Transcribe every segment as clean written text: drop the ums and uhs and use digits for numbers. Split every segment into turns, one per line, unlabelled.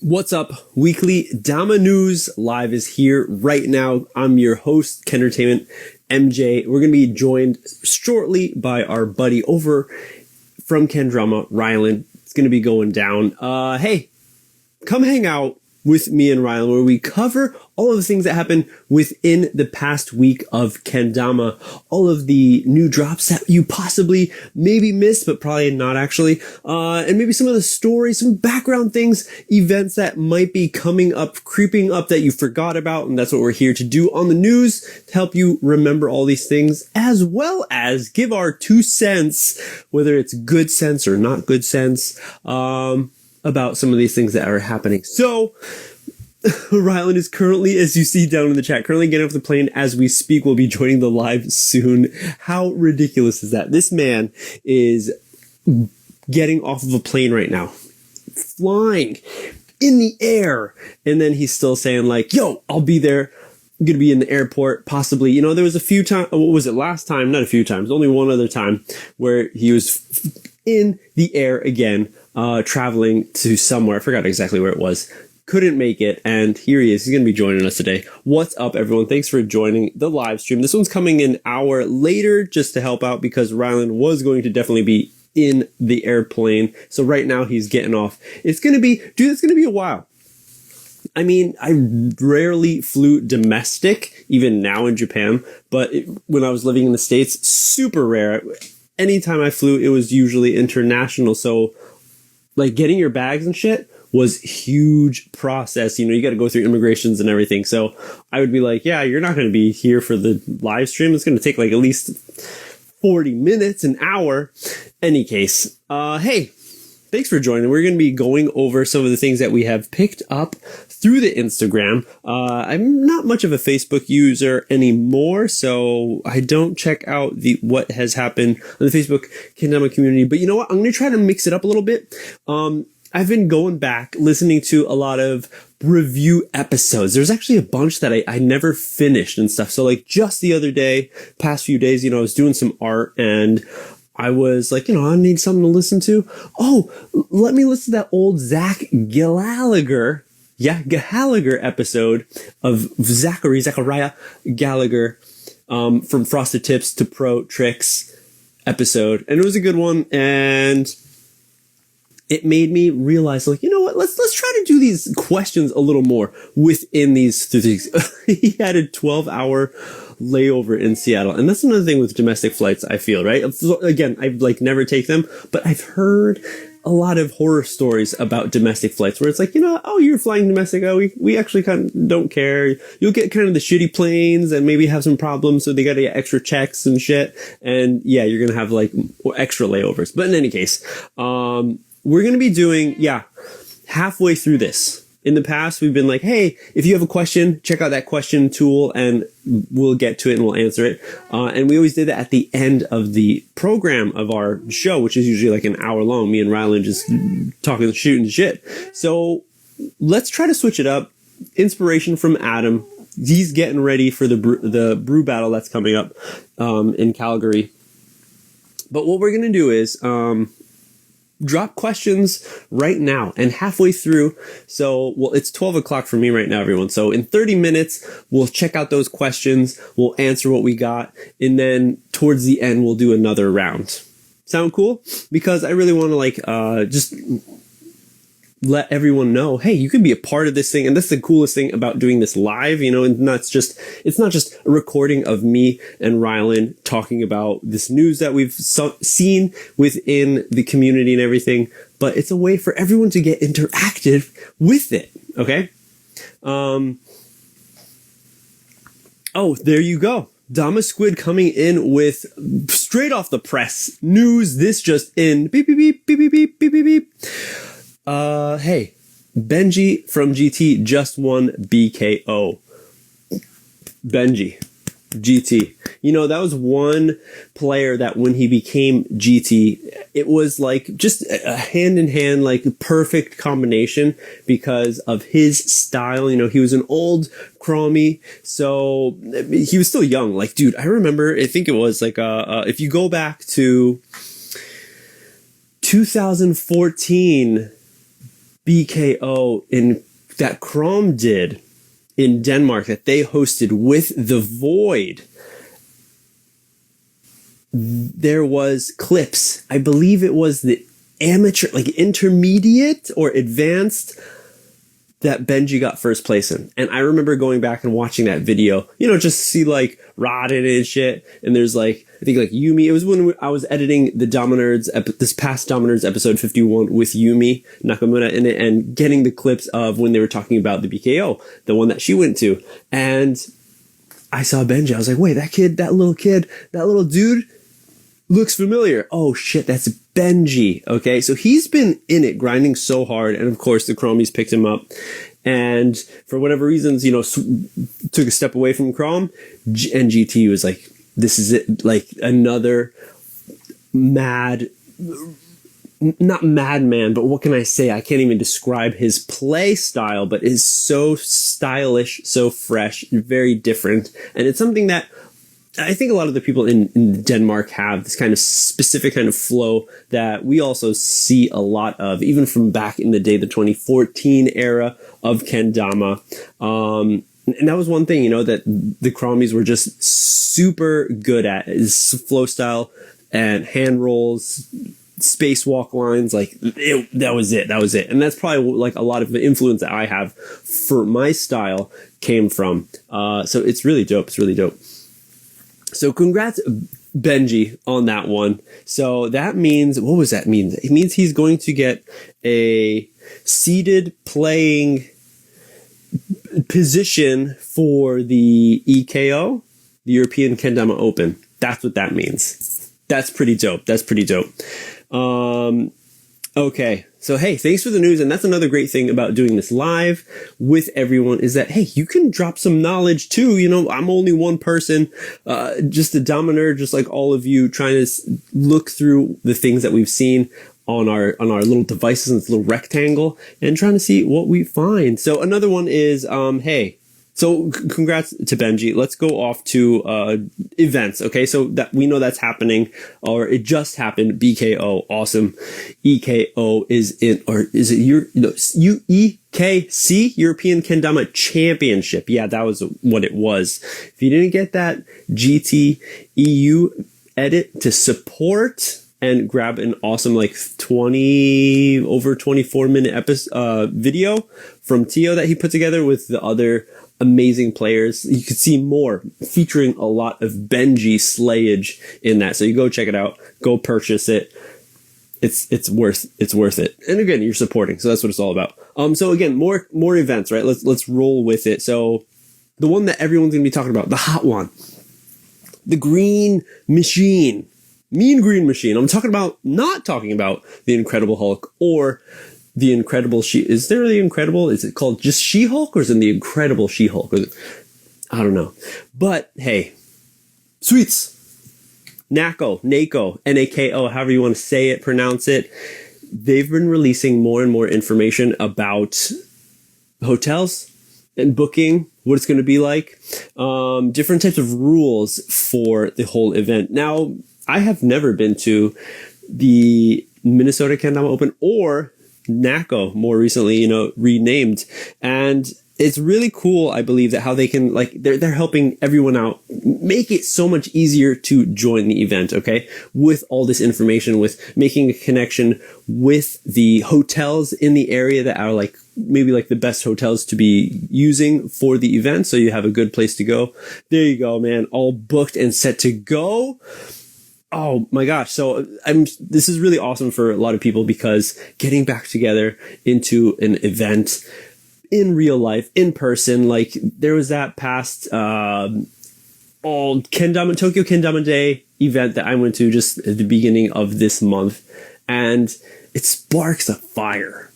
What's up? Weekly Dama News Live is here right now. I'm your host, KENDERTAINMENT, MJ. We're going to be joined shortly by our buddy over from Kendama, Rylan. It's going to be going down. Hey, come hang out with me and Rylan where we cover all of the things that happened within the past week of Kendama, all of the new drops that you possibly maybe missed, but probably not actually, and maybe some of the stories, some background things, events that might be coming up, creeping up that you forgot about, and that's what we're here to do on the news, to help you remember all these things, as well as give our 2 cents, whether it's good sense or not good sense, about some of these things that are happening. So, Rylan is currently, as you see down in the chat, currently getting off the plane as we speak. We'll be joining the live soon. How ridiculous is that? This man is getting off of a plane right now, flying in the air. And then he's still saying like, yo, I'll be there. I'm going to be in the airport, possibly. You know, there was a few times, what was it last time? Not a few times, only one other time where he was in the air again, traveling to somewhere. I forgot exactly where it was. Couldn't make it, and here he is. He's going to be joining us today. What's up, everyone? Thanks for joining the live stream. This one's coming an hour later just to help out because Rylan was going to definitely be in the airplane. So right now he's getting off. It's going to be, dude, it's going to be a while. I mean, I rarely flew domestic, even now in Japan, but when I was living in the States, super rare. Anytime I flew, it was usually international. So like getting your bags and shit was huge process. You know, you got to go through immigrations and everything. So I would be like, yeah, you're not going to be here for the live stream. It's going to take like at least 40 minutes, an hour. Any case, hey, thanks for joining. We're going to be going over some of the things that we have picked up through the Instagram. I'm not much of a Facebook user anymore, so I don't check out what has happened on the Facebook Kendama community. But you know what? I'm going to try to mix it up a little bit. I've been going back, listening to a lot of review episodes. There's actually a bunch that I never finished and stuff. So like just the other day, past few days, you know, I was doing some art and I was like, you know, I need something to listen to. Oh, let me listen to that old Zach Gallagher. Yeah, Gallagher episode of Zachariah Gallagher, from Frosted Tips to Pro Tricks episode. And it was a good one. And it made me realize, like, you know what? Let's try to do these questions a little more within these things. He had a 12-hour layover in Seattle, and that's another thing with domestic flights. I feel right. Again, I've like never take them, but I've heard a lot of horror stories about domestic flights where it's like, you know, oh, you're flying domestic. Oh, we actually kind of don't care. You'll get kind of the shitty planes and maybe have some problems, so they got to get extra checks and shit. And yeah, you're gonna have like extra layovers. But in any case, we're going to be doing, halfway through this. In the past, we've been like, hey, if you have a question, check out that question tool and we'll get to it and we'll answer it. And we always did that at the end of the program of our show, which is usually like an hour long. Me and Rylan just talking, shooting shit. So let's try to switch it up. Inspiration from Adam. He's getting ready for the brew battle that's coming up in Calgary. But what we're going to do is drop questions right now and halfway through. So, well, it's 12 o'clock for me right now, everyone. So in 30 minutes, we'll check out those questions. We'll answer what we got. And then towards the end, we'll do another round. Sound cool? Because I really want to like, just let everyone know, hey, you can be a part of this thing. And that's the coolest thing about doing this live, you know, and it's not just a recording of me and Rylan talking about this news that we've seen within the community and everything, but it's a way for everyone to get interactive with it. Okay. Oh, there you go. Dama Squid coming in with straight off the press news. This just in. Beep, beep, beep, beep, beep, beep, beep, beep, beep. Hey, Benji from GT just won BKO. Benji, GT. You know, that was one player that when he became GT, it was like just a hand-in-hand, like perfect combination because of his style. You know, he was an old Kromy, so he was still young. Like, dude, I remember, I think it was like, if you go back to 2014, BKO in that Krom did in Denmark that they hosted with the Void, there was clips. I believe it was the amateur, like intermediate or advanced, that Benji got first place in. And I remember going back and watching that video, you know, just to see like Rodden and shit. And there's like, I think like Yumi. It was when I was editing the Dama Nerds, this past Dama Nerds episode 51 with Yumi Nakamura in it, and getting the clips of when they were talking about the BKO, the one that she went to. And I saw Benji. I was like, wait, that little dude looks familiar. Oh shit, that's Benji. Okay, so he's been in it, grinding so hard, and of course the Chromies picked him up, and for whatever reasons, you know, took a step away from Krom, and GT was like, this is it, like another not madman, but what can I say? I can't even describe his play style, but is so stylish, so fresh, very different, and it's something that I think a lot of the people in Denmark have this kind of specific kind of flow that we also see a lot of, even from back in the day, the 2014 era of kendama. And that was one thing, you know, that the Chromies were just super good at, is flow style and hand rolls, spacewalk lines. Like that was it. And that's probably like a lot of the influence that I have for my style came from. So it's really dope. So congrats, Benji, on that one. So that means, what was that mean? It means he's going to get a seated playing position for the EKO, the European Kendama Open. That's what that means. That's pretty dope. Okay. So, hey, thanks for the news. And that's another great thing about doing this live with everyone is that, hey, you can drop some knowledge too. You know, I'm only one person, just a Dama nerd, just like all of you, trying to look through the things that we've seen on our little devices in this little rectangle and trying to see what we find. So another one is, hey, so congrats to Benji. Let's go off to events. Okay, so that we know that's happening, or it just happened. BKO, awesome. EKO is in, or is it UEKC, European Kendama Championship? Yeah, that was what it was. If you didn't get that, GT EU edit to support and grab an awesome like 24-minute episode video from Tio that he put together with the other amazing players. You could see more featuring a lot of Benji slayage in that. So you go check it out, go purchase it. It's worth it. And again, you're supporting. So that's what it's all about. So again, more events, right? Let's roll with it. So the one that everyone's going to be talking about, the hot one, the green machine, Mean Green Machine. I'm not talking about the Incredible Hulk or the Incredible Is there the Incredible? Is it called just She-Hulk, or is it the Incredible She-Hulk? I don't know. But hey, sweets. NAKO, NAKO, however you want to say it, pronounce it. They've been releasing more and more information about hotels and booking, what it's going to be like, different types of rules for the whole event. Now, I have never been to the Minnesota Kendama Open or NAKO, more recently, you know, renamed. And it's really cool, I believe, that how they can, like, they're helping everyone out, make it so much easier to join the event, okay? With all this information, with making a connection with the hotels in the area that are like, maybe like the best hotels to be using for the event, so you have a good place to go. There you go, man. All booked and set to go. Oh my gosh. So this is really awesome for a lot of people, because getting back together into an event in real life, in person, like there was that past, Tokyo Kendama Day event that I went to just at the beginning of this month, and it sparks a fire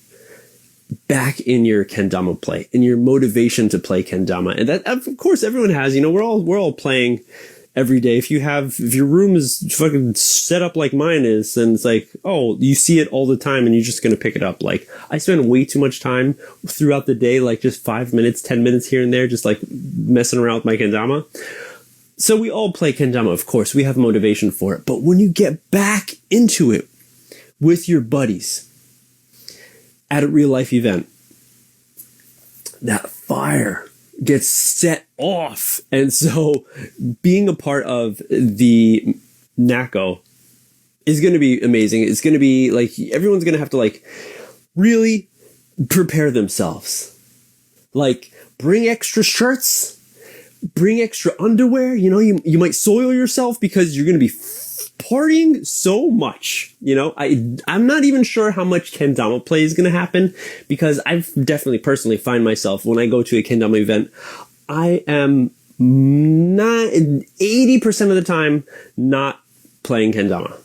back in your kendama play, in your motivation to play kendama. And that, of course, everyone has, you know, we're all playing every day. If your room is fucking set up like mine is, then it's like, oh, you see it all the time and you're just going to pick it up. Like, I spend way too much time throughout the day, like just 5 minutes, 10 minutes here and there, just like messing around with my kendama. So we all play kendama, of course. We have motivation for it. But when you get back into it with your buddies, at a real life event, that fire gets set off. And so being a part of the NAKO is going to be amazing. It's going to be like, everyone's going to have to like really prepare themselves. Like, bring extra shirts, bring extra underwear. You know, you might soil yourself because you're going to be partying so much. You know, I'm not even sure how much kendama play is going to happen, because I've definitely personally find myself when I go to a kendama event, I am not 80% of the time not playing kendama.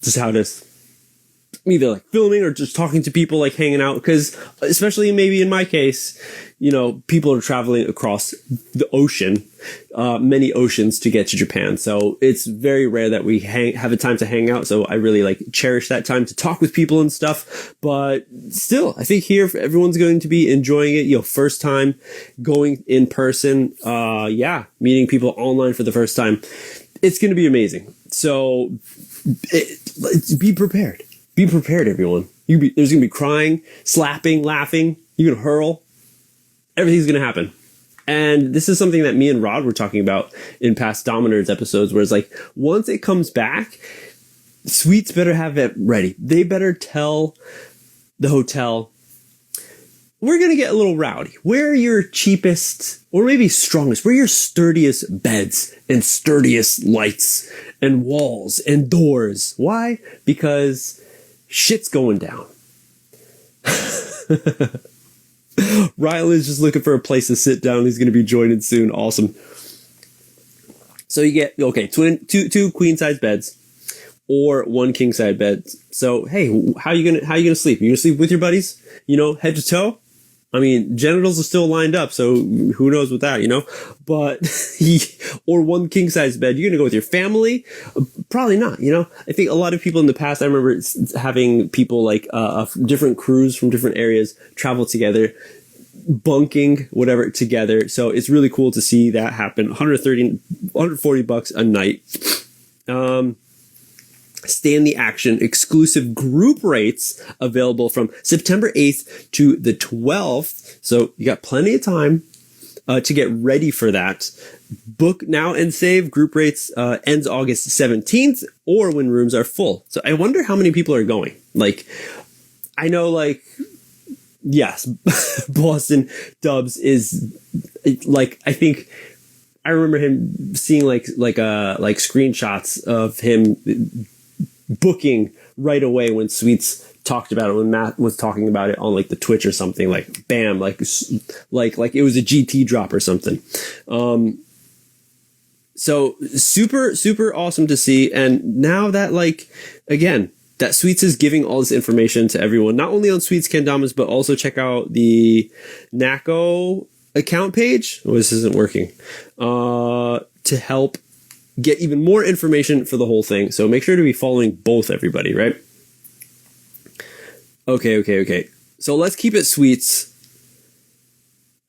Just how it is. Either like filming or just talking to people, like hanging out, because especially maybe in my case, you know, people are traveling across the ocean, many oceans to get to Japan. So it's very rare that we have a time to hang out. So I really like cherish that time to talk with people and stuff. But still, I think here everyone's going to be enjoying it. You know, first time going in person. Meeting people online for the first time. It's going to be amazing. So be prepared. Be prepared, everyone. There's going to be crying, slapping, laughing. You're going to hurl. Everything's going to happen. And this is something that me and Rod were talking about in past Dominers episodes, where it's like, once it comes back, suites better have it ready. They better tell the hotel, we're going to get a little rowdy. Where are your cheapest, or maybe strongest, where are your sturdiest beds and sturdiest lights and walls and doors? Why? Because shit's going down. Rylan is just looking for a place to sit down. He's going to be joining soon. Awesome. So you get, okay, two queen size beds or one king size bed. So, hey, how you going to sleep? You going to sleep with your buddies? You know, head to toe? I mean, genitals are still lined up, so who knows with that, you know? But, or one king size bed, you're going to go with your family? Probably not, you know? I think a lot of people in the past, I remember having people like different crews from different areas travel together, bunking, whatever, together. So it's really cool to see that happen. $140 a night. Stay in the action. Exclusive group rates available from September 8th to the 12th. So you got plenty of time to get ready for that. Book now and save. Group rates ends August 17th, or when rooms are full. So I wonder how many people are going. Like, I know, like, yes, Boston Dubs is like, I think I remember him seeing like screenshots of him booking right away when Sweets talked about it, when Matt was talking about it on like the Twitch or something, like bam, like it was a GT drop or something. So super awesome to see. And now that, like, again, that Sweets is giving all this information to everyone, not only on Sweets Kendamas, but also check out the NAKO account page. Oh, this isn't working. To help get even more information for the whole thing. So make sure to be following both, everybody, right? Okay. So let's keep it Sweets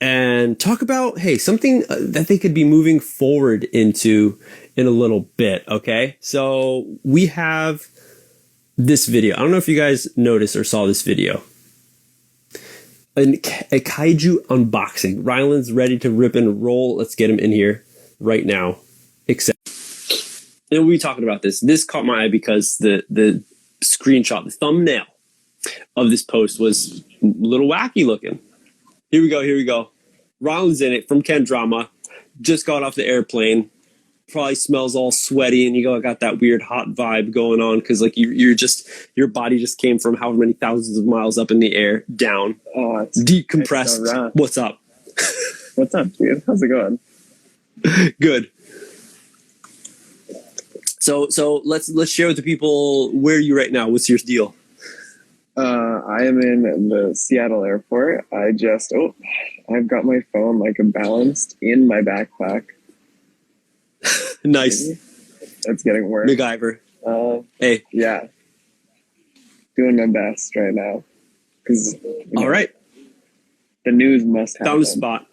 and talk about, hey, something that they could be moving forward into in a little bit, okay? So we have this video. I don't know if you guys noticed or saw this video. A kaiju unboxing. Rylan's ready to rip and roll. Let's get him in here right now. Except, and we'll be talking about this. This caught my eye because the screenshot, the thumbnail of this post was a little wacky looking. Here we go. Rylan's in it from Kendama. Just got off the airplane. Probably smells all sweaty, and I got that weird hot vibe going on because like your body just came from however many thousands of miles up in the air down. Oh, it's decompressed. It's so what's up?
What's up, dude? How's it going?
Good. So let's share with the people, where are you right now? What's your deal?
I am in the Seattle airport. I've got my phone like balanced in my backpack.
Nice.
It's getting worse.
MacGyver. Hey.
Yeah. Doing my best right now. Because
all right.
The news must happen.
Found a spot.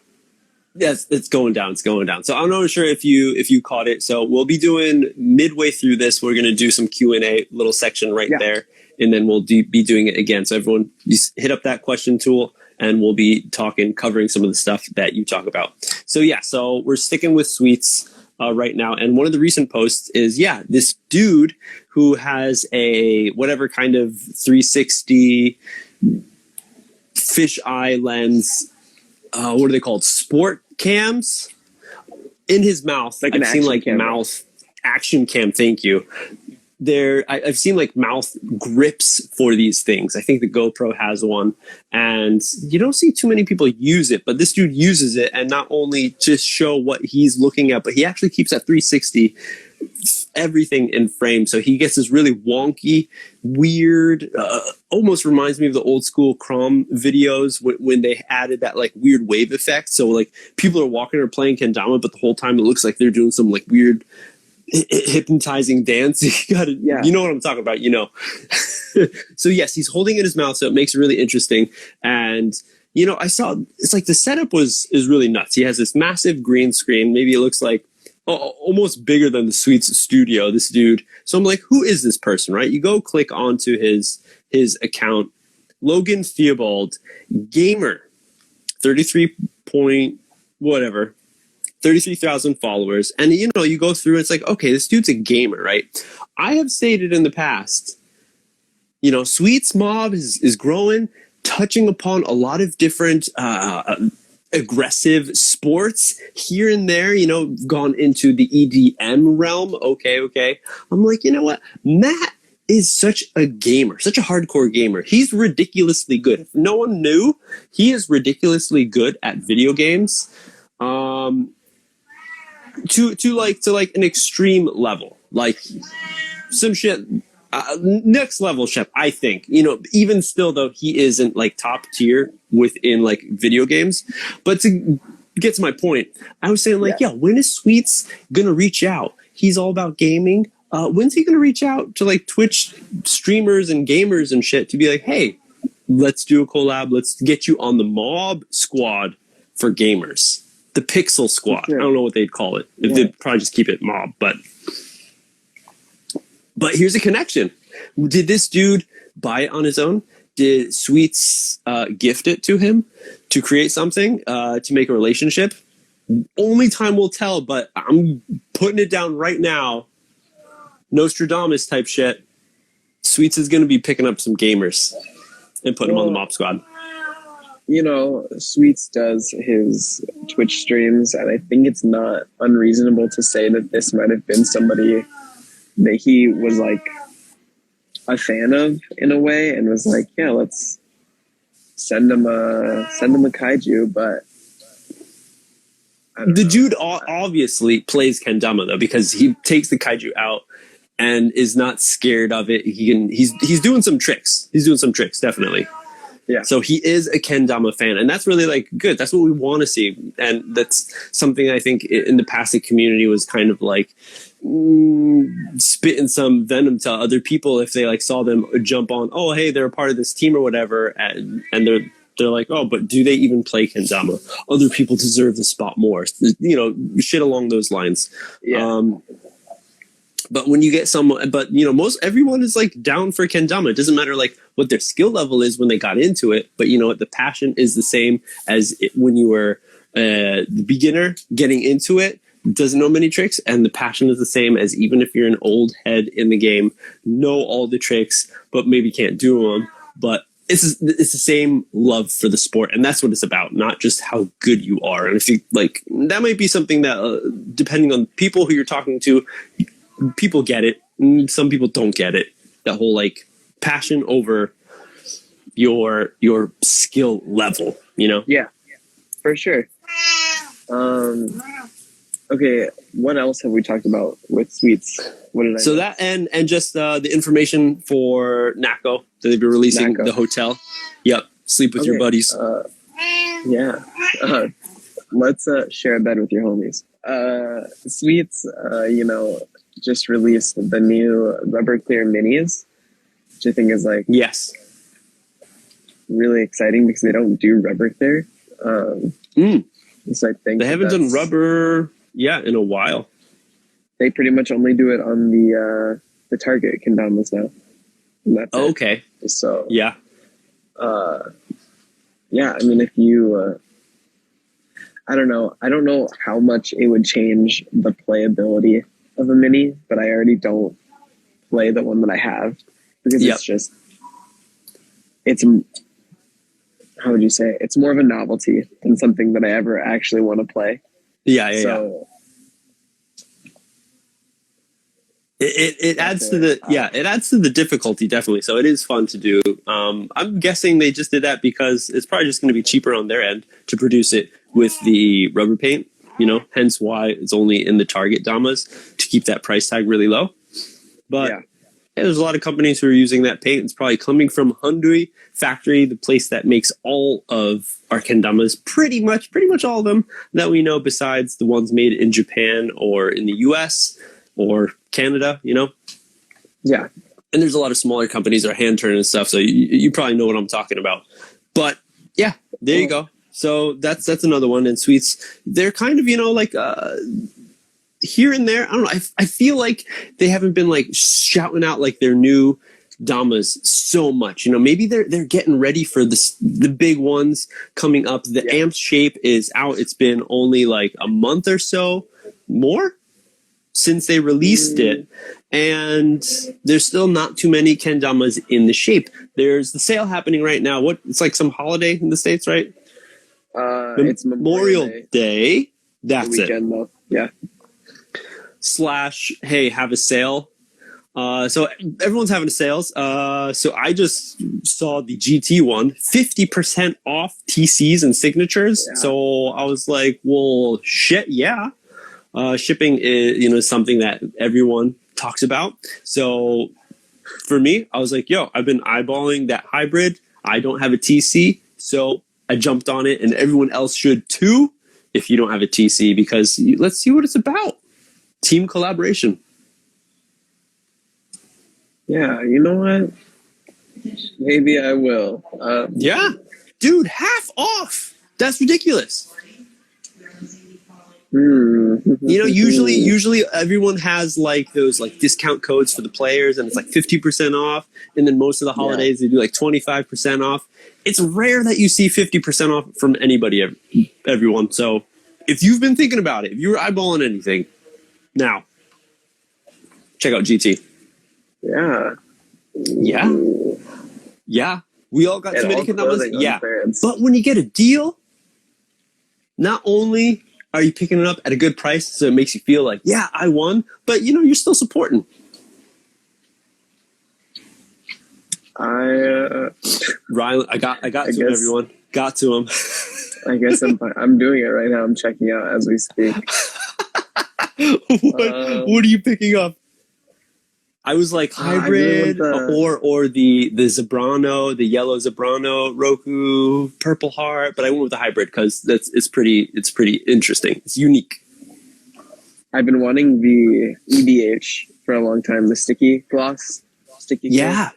Yes, it's going down. It's going down. So I'm not sure if you caught it. So we'll be doing midway through this. We're going to do some Q&A little section right there, and then we'll be doing it again. So everyone, just hit up that question tool, and we'll be covering some of the stuff that you talk about. So yeah, so we're sticking with sweets right now, and one of the recent posts is this dude who has a whatever kind of 360 fisheye lens. What are they called? Sport cams in his mouth.
Like
I've seen like mouth action cam. Thank you. I've seen like mouth grips for these things. I think the GoPro has one, and you don't see too many people use it, but this dude uses it, and not only to show what he's looking at, but he actually keeps that 360 everything in frame. So he gets this really wonky, weird, almost reminds me of the old school Krom videos when they added that like weird wave effect. So like people are walking or playing kendama, but the whole time it looks like they're doing some like weird hypnotizing dance. You know what I'm talking about, So yes, he's holding it in his mouth, so it makes it really interesting. And I saw it's like the setup is really nuts. He has this massive green screen. Maybe it looks like almost bigger than the Sweets studio, this dude. So I'm like, who is this person, right? You go click onto his account, Logan Theobald, gamer, 33,000 followers. And you go through, it's like, okay, this dude's a gamer, right? I have stated in the past, Sweets Mob is growing, touching upon a lot of different aggressive sports here and there, gone into the EDM realm. Okay. I'm like, you know what? Matt is such a gamer, such a hardcore gamer. He's ridiculously good. If no one knew, he is ridiculously good at video games. To an extreme level, like some shit. Next level chef, I think. Even still though, he isn't like top tier within like video games. But to get to my point, I was saying like, when is Sweets gonna reach out? He's all about gaming. When's he gonna reach out to like Twitch streamers and gamers and shit to be like, hey, let's do a collab. Let's get you on the mob squad for gamers, the Pixel Squad. Sure. I don't know what they'd call it. They'd probably just keep it mob, But here's a connection. Did this dude buy it on his own? Did Sweets gift it to him to create something, to make a relationship? Only time will tell, but I'm putting it down right now. Nostradamus type shit. Sweets is going to be picking up some gamers and putting them on the mob squad.
Sweets does his Twitch streams, and I think it's not unreasonable to say that this might have been somebody that he was like a fan of in a way, and was like, let's send him a kaiju. But
the dude obviously plays kendama though, because he takes the kaiju out and is not scared of it. He's doing some tricks. He's doing some tricks, definitely. Yeah. So he is a kendama fan, and that's really like good. That's what we want to see, and that's something I think in the past the community was kind of like spitting some venom to other people if they like saw them jump on. Oh, hey, they're a part of this team or whatever, and they're like, oh, but do they even play kendama? Other people deserve the spot more. Shit along those lines. Yeah. But when you get someone, everyone is like down for kendama. It doesn't matter like what their skill level is when they got into it, but the passion is the same as when you were the beginner getting into it, doesn't know many tricks, and the passion is the same as even if you're an old head in the game, know all the tricks, but maybe can't do them. But it's the same love for the sport, and that's what it's about, not just how good you are. And if you like, that might be something that, depending on people who you're talking to, people get it, some people don't get it. That whole like passion over your skill level,
Yeah, for sure. Okay, what else have we talked about with Sweets? What did I
so that and just the information for NAKO that they've been releasing, the hotel. Yep, sleep with your buddies.
Let's share a bed with your homies. Sweets, just released the new Rubber Clear Minis, which I think is like really exciting because they don't do Rubber Clear. So I think
they haven't done rubber, in a while.
They pretty much only do it on the Target kendamas now. And that's it.
Okay.
So
yeah.
Yeah, I mean, if you, I don't know how much it would change the playability of a mini, but I already don't play the one that I have because it's how would you say? It's more of a novelty than something that I ever actually want to play.
So it adds to the difficulty, definitely. So it is fun to do. I'm guessing they just did that because it's probably just going to be cheaper on their end to produce it with the rubber paint, hence why it's only in the Target Damas to keep that price tag really low. But there's a lot of companies who are using that paint. It's probably coming from Hyundai factory, the place that makes all of our kendamas, pretty much all of them that we know, besides the ones made in Japan or in the US or Canada,
Yeah.
And there's a lot of smaller companies that are hand turning and stuff, so you probably know what I'm talking about. But yeah, there you go. So that's another one. And sweets, they're kind of, here and there. I don't know. I feel like they haven't been like shouting out like their new Damas so much. Maybe they're getting ready for the big ones coming up. The Amp shape is out. It's been only like a month or so more since they released it, and there's still not too many kendamas in the shape. There's the sale happening right now. It's like some holiday in the States, right?
It's Memorial
Day. That's
the weekend, though. Yeah.
/ hey, have a sale. So everyone's having sales. So I just saw the GT one, 50% off TCs and signatures. Yeah. So I was like, well, shit, yeah. Shipping is, something that everyone talks about. So for me, I was like, yo, I've been eyeballing that hybrid. I don't have a TC, so I jumped on it, and everyone else should too if you don't have a TC, because let's see what it's about. Team collaboration.
Yeah, you know what? Maybe I will.
Yeah. Dude, half off. That's ridiculous. Usually everyone has like those like discount codes for the players, and it's like 50% off. And then most of the holidays they do like 25% off. It's rare that you see 50% off from anybody, everyone. So if you've been thinking about it, if you were eyeballing anything, now check out GT.
Yeah.
We all got too many kendamas. Yeah. But when you get a deal, not only are you picking it up at a good price, so it makes you feel like, yeah, I won, but you're still supporting. Rylan, I got to him, everyone. Got to him.
I guess I'm doing it right now. I'm checking out as we speak.
What are you picking up? I was like hybrid or the Zebrano, the yellow Zebrano, Roku, Purple Heart, but I went with the hybrid because it's pretty interesting. It's unique.
I've been wanting the EDH for a long time, the sticky gloss.
Yeah.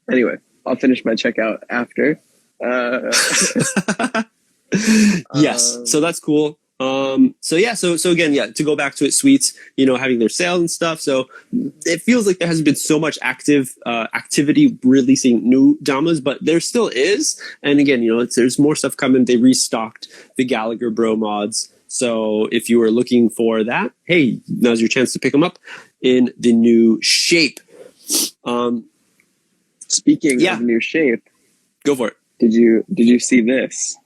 Anyway, I'll finish my checkout after.
Yes, so that's cool. So again, to go back to it, sweets, having their sales and stuff. So it feels like there hasn't been so much activity releasing new Damas, but there still is. And again, there's more stuff coming. They restocked the Gallagher Bro mods. So if you were looking for that, hey, now's your chance to pick them up in the new shape.
Speaking of new shape,
go for it.
Did you see this?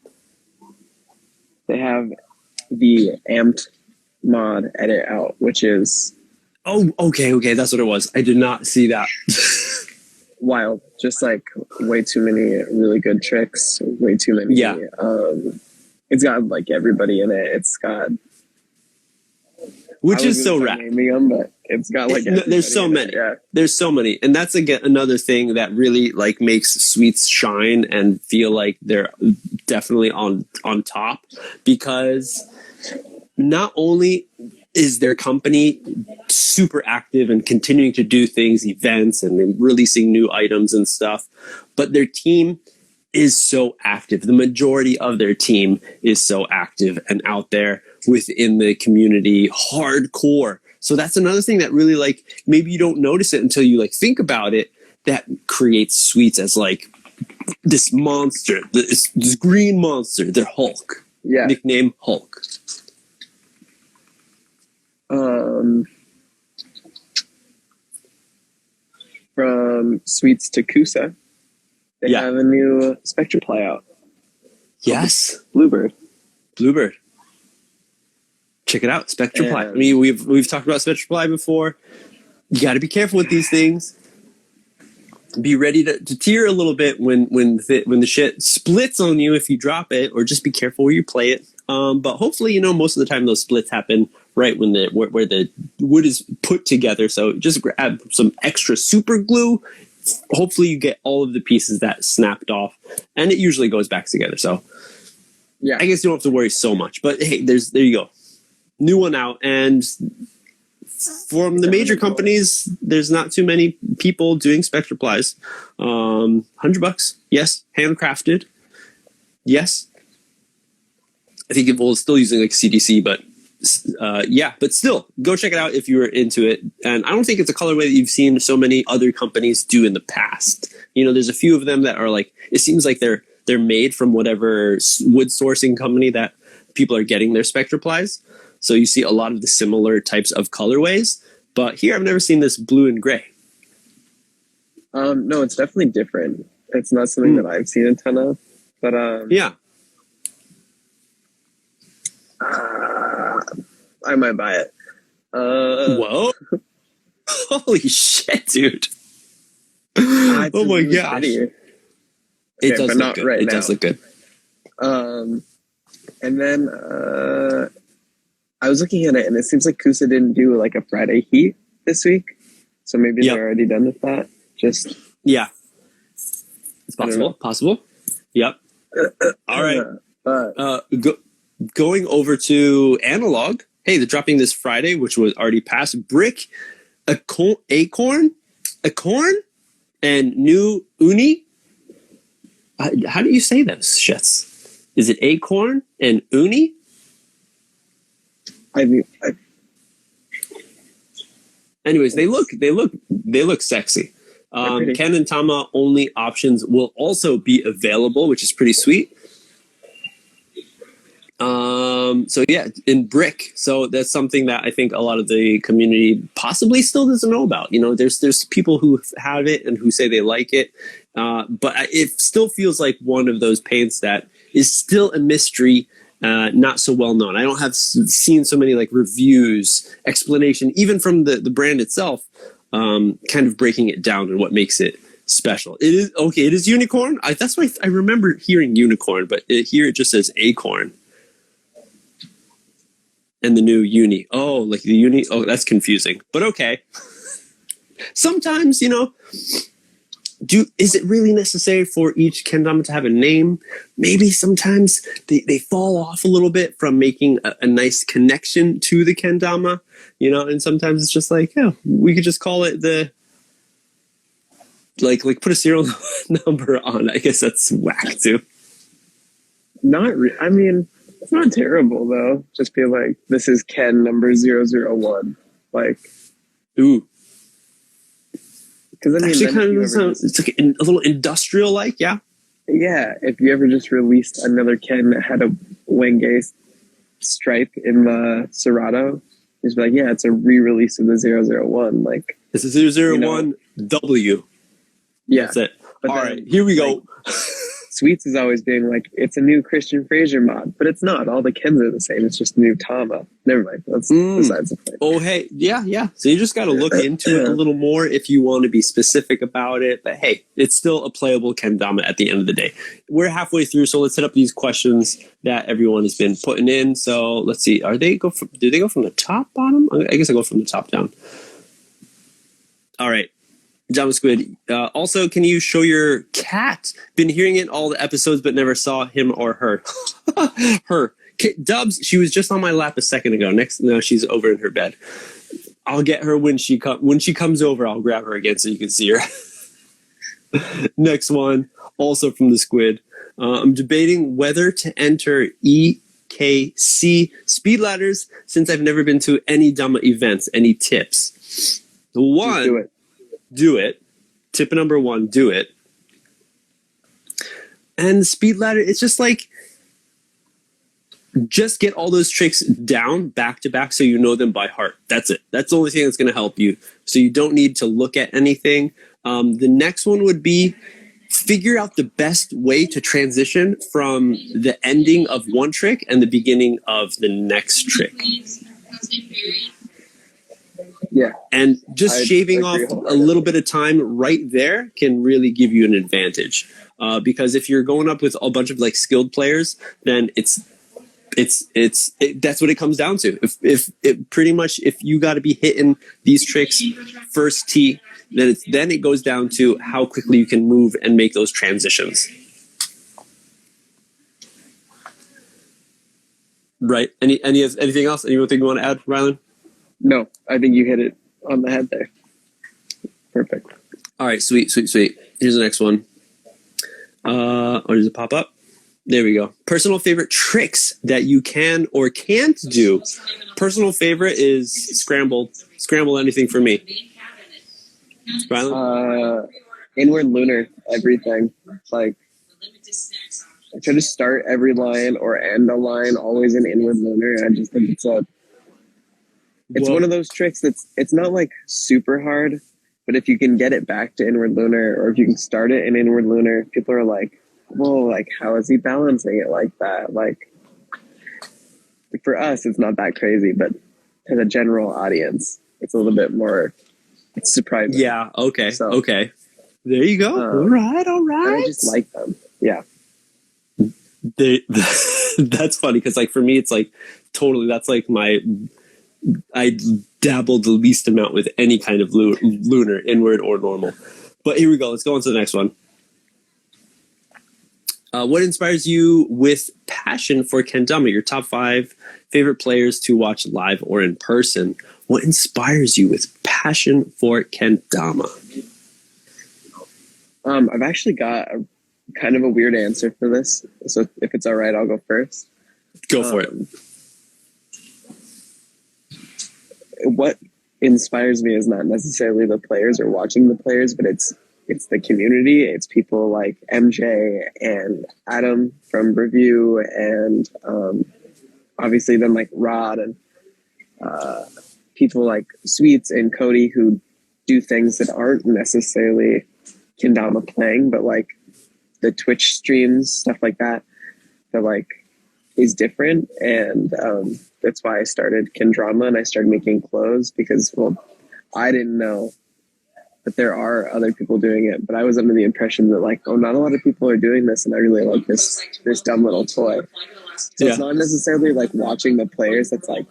They have the amped mod edit out, which is
okay, that's what it was. I did not see that.
Wild. Just like way too many really good tricks, way too many. It's got like everybody in it. It's got,
which is so rad.
But it's got like
there's so many. There's so many, and that's again another thing that really like makes sweets shine and feel like they're definitely on top, because not only is their company super active and continuing to do things, events, and releasing new items and stuff, but their team is so active. The majority of their team is so active and out there within the community, hardcore. So that's another thing that really, like, maybe you don't notice it until you like think about it, that creates Sweets as like this monster, this green monster, their Hulk.
Yeah.
Nickname Hulk.
From Sweets to Kusa, they have a new Spectraply out.
Yes.
Bluebird.
Check it out, Spectraply. I mean, we've talked about Spectraply before. You got to be careful with these things. Be ready to tear a little bit when the shit splits on you if you drop it, or just be careful where you play it. But hopefully, most of the time those splits happen right when where the wood is put together. So just grab some extra super glue. Hopefully you get all of the pieces that snapped off, and it usually goes back together. So yeah, I guess you don't have to worry so much. But hey, there you go, new one out. And from the major companies, there's not too many people doing Spectraplies. $100, yes. Handcrafted, yes. I think it will still using like CDC, but but still, go check it out if you were into it. And I don't think it's a colorway that you've seen so many other companies do in the past. There's a few of them that are like, it seems like they're made from whatever wood sourcing company that people are getting their Spectraplies. So you see a lot of the similar types of colorways. But here, I've never seen this blue and gray.
No, it's definitely different. It's not something that I've seen a ton of. But
yeah.
I might buy it.
Whoa. Holy shit, dude. Oh my gosh. It does look good. It does look good.
And then I was looking at it, and it seems like Kusa didn't do like a Friday heat this week. So maybe they're already done with that.
Yeah. It's possible. Yep. All right. Going over to Analog. Hey, they're dropping this Friday, which was already past. Brick, Acorn, and New Uni. How do you say those shits? Is it Acorn and Uni? Anyways, they look sexy. Ken and Dama only options will also be available, which is pretty sweet. So yeah, in brick. So that's something that I think a lot of the community possibly still doesn't know about. There's people who have it and who say they like it. But it still feels like one of those paints that is still a mystery, not so well known. I don't have seen so many like reviews, explanation, even from the brand itself, kind of breaking it down and what makes it special. It is unicorn. That's why I remember hearing unicorn, but here it just says acorn. And the new uni. Oh, like the uni. Oh, that's confusing. But okay. Sometimes, is it really necessary for each kendama to have a name? Maybe sometimes they fall off a little bit from making a nice connection to the kendama, and sometimes it's just like, we could just call it the, like put a serial number on. I guess that's whack too.
I mean, it's not terrible though. Just be like, this is Ken number 001. Like,
ooh.
Because
actually kind of it's like a little industrial, like, yeah.
Yeah, if you ever just released another Ken that had a Wenge stripe in the Serato, just be like, yeah, it's a re-release of the 001. Like,
it's a 001 W.
Yeah,
that's it. All right, here we go.
Sweets is always being like, it's a new Christian Fraser mod, but it's not. All the Kens are the same. It's just new Dama. Never mind. That's besides the point.
Oh, hey, yeah. So you just got to look into it a little more if you want to be specific about it. But hey, it's still a playable kendama at the end of the day. We're halfway through, so let's hit up these questions that everyone has been putting in. So let's see. Do they go from the top, bottom? I guess I go from the top down. All right. Dama Squid. Also, can you show your cat? Been hearing it in all the episodes, but never saw him or her. Her. Dubs, she was just on my lap a second ago. Now she's over in her bed. I'll get her when she comes over. I'll grab her again so you can see her. Next one, also from the Squid. I'm debating whether to enter EKC speed ladders since I've never been to any Dama events. Any tips? The one,
Just do it.
Do it. Tip number one, do it. And the speed ladder, it's just like, just get all those tricks down back to back so you know them by heart. That's it. That's the only thing that's going to help you. So you don't need to look at anything. The next one would be figure out the best way to transition from the ending of one trick and the beginning of the next trick.
Yeah.
And just shaving off a little bit of time right there can really give you an advantage. Because if you're going up with a bunch of like skilled players, then that's what it comes down to. If you got to be hitting these tricks first tee, then it goes down to how quickly you can move and make those transitions. Right. Anything else? Anything you want to add, Rylan?
No, I think you hit it on the head there. Perfect.
All right, sweet. Here's the next one. Or does it pop up? There we go. Personal favorite tricks that you can or can't do. Personal favorite is scramble. Scramble anything for me. Rylan?
Inward lunar, everything. Like, I try to start every line or end a line always in inward lunar. And I just think it's one of those tricks it's not like super hard, but if you can get it back to inward lunar, or if you can start it in inward lunar, people are like, whoa, like, how is he balancing it like that? Like for us, it's not that crazy, but to the general audience, it's a little bit more surprising.
Yeah, okay, so, okay. There you go. All right.
I just like them. Yeah.
That's funny, because like for me, it's like totally, that's like I dabbled the least amount with any kind of lunar, inward or normal. But here we go. Let's go on to the next one. What inspires you with passion for kendama? Your top 5 favorite players to watch live or in person. What inspires you with passion for kendama?
I've actually got a kind of a weird answer for this. So if it's all right, I'll go first.
Go for it.
What inspires me is not necessarily the players or watching the players, but it's the community. It's people like MJ and Adam from Review, and obviously then like Rod and people like Sweets and Cody, who do things that aren't necessarily kendama playing, but like the Twitch streams, stuff like that like is different. And that's why I started Kendrama and I started making clothes, because, well, I didn't know that there are other people doing it, but I was under the impression that like, oh, not a lot of people are doing this, and I really like this dumb little toy. So It's not necessarily like watching the players that's like,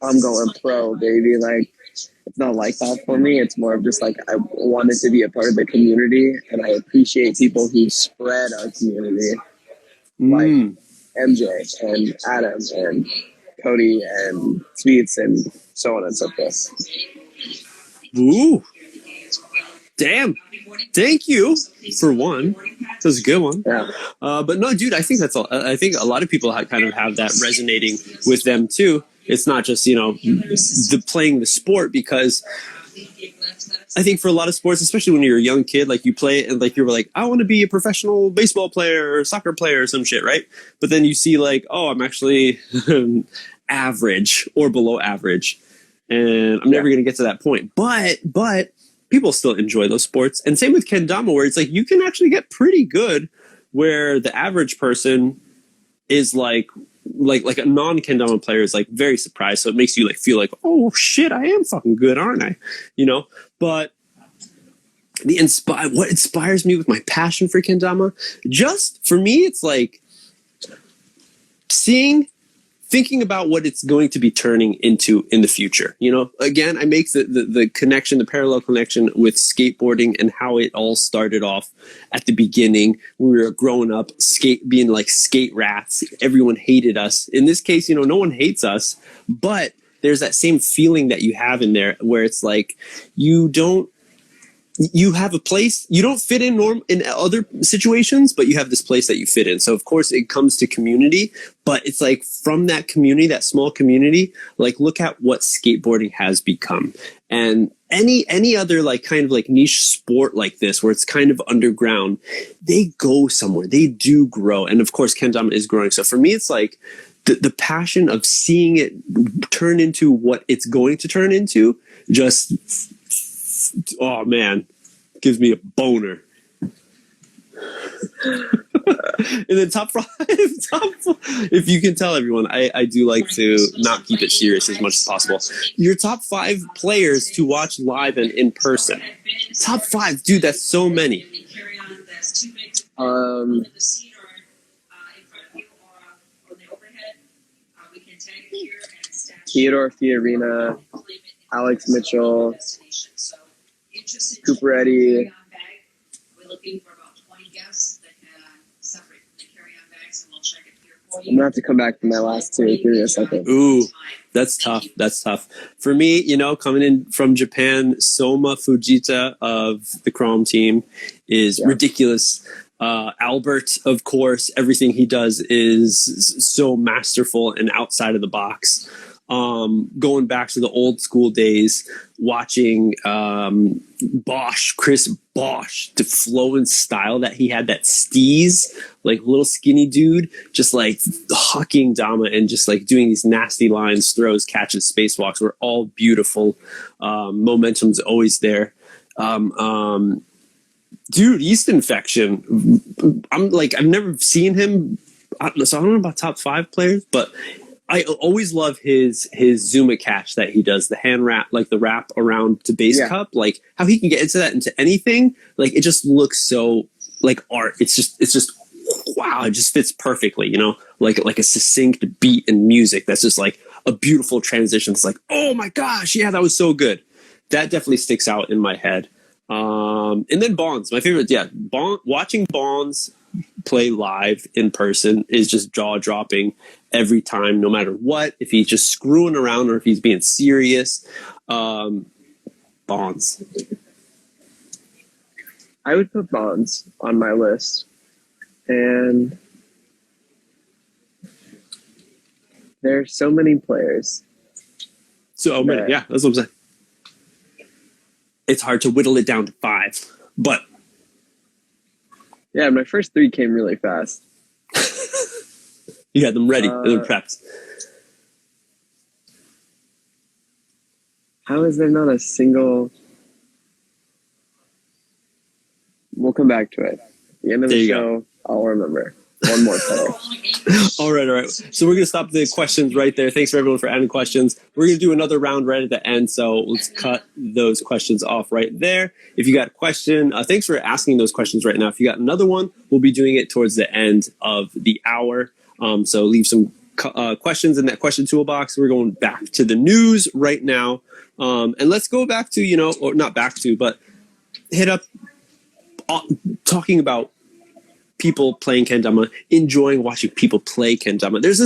I'm going pro, baby. Like, it's not like that for me. It's more of just like, I wanted to be a part of the community, and I appreciate people who spread our community, like MJ and Adam and Cody and Sweets and so on and so forth.
Ooh. Damn. Thank you for one. That was a good one.
Yeah.
But no, dude, I think I think a lot of people kind of have that resonating with them too. It's not just, the playing the sport, because I think for a lot of sports, especially when you're a young kid, like you play it and like you're like, I want to be a professional baseball player or soccer player or some shit, right? But then you see like, oh, I'm actually average or below average, and I'm never going to get to that point. But people still enjoy those sports, and same with kendama, where it's like you can actually get pretty good, where the average person is like a non-kendama player is like very surprised. So it makes you like feel like, oh shit, I am fucking good, aren't I? But what inspires me with my passion for kendama, just for me, it's like thinking about what it's going to be turning into in the future. Again, I make the connection, the parallel connection with skateboarding and how it all started off at the beginning. We were growing up, being like skate rats. Everyone hated us. In this case, no one hates us, but there's that same feeling that you have in there where it's like, you don't you have a place you don't fit in other situations, but you have this place that you fit in. So of course it comes to community, but it's like from that community, that small community, like look at what skateboarding has become. And any other like kind of like niche sport like this where it's kind of underground, they go somewhere, they do grow. And of course kendama is growing. So for me it's like the passion of seeing it turn into what it's going to turn into just, oh man, gives me a boner. And then top five, if you can tell everyone, I do like to not keep it serious as much as possible. Your top 5 players to watch live and in person. Top 5, dude, that's so many.
Theodore Fiorina, Alex Mitchell, Cooper Eddy. I'm gonna have to come back to my last 2. Give me a second.
Ooh, that's tough. That's tough. For me, you know, coming in from Japan, Soma Fujita of the Krom team is ridiculous. Albert, of course, everything he does is so masterful and outside of the box. Going back to the old school days, watching Chris Bosch, the flow and style that he had, that steez, like little skinny dude, just like hucking Dama and just like doing these nasty lines, throws, catches, spacewalks were all beautiful. Momentum's always there. Dude, yeast infection. I've never seen him, so I don't know about top 5 players, but I always love his Zuma catch that he does, the hand wrap, like the wrap around to base cup, like how he can get into anything. Like it just looks so like art. It's just wow. It just fits perfectly, you know, like a succinct beat and music. That's just like a beautiful transition. It's like, oh my gosh, yeah, that was so good. That definitely sticks out in my head. And then Bonds, my favorite. Yeah, watching Bonds play live in person is just jaw-dropping every time, no matter what. If he's just screwing around or if he's being serious. Bonds.
I would put Bonds on my list. And there are so many players.
So many, yeah, that's what I'm saying. It's hard to whittle it down to 5, but
yeah, my first 3 came really fast.
You had them ready, they're prepped.
How is there not a single? We'll come back to it. At the end of the show, I'll remember. One more player.
All right. So we're going to stop the questions right there. Thanks for everyone for adding questions. We're going to do another round right at the end, so let's cut those questions off right there. If you got a question, thanks for asking those questions right now. If you got another one, we'll be doing it towards the end of the hour. So leave some questions in that question toolbox. We're going back to the news right now. And let's go back to, or not back to, but hit up talking about people playing kendama, enjoying watching people play kendama. There's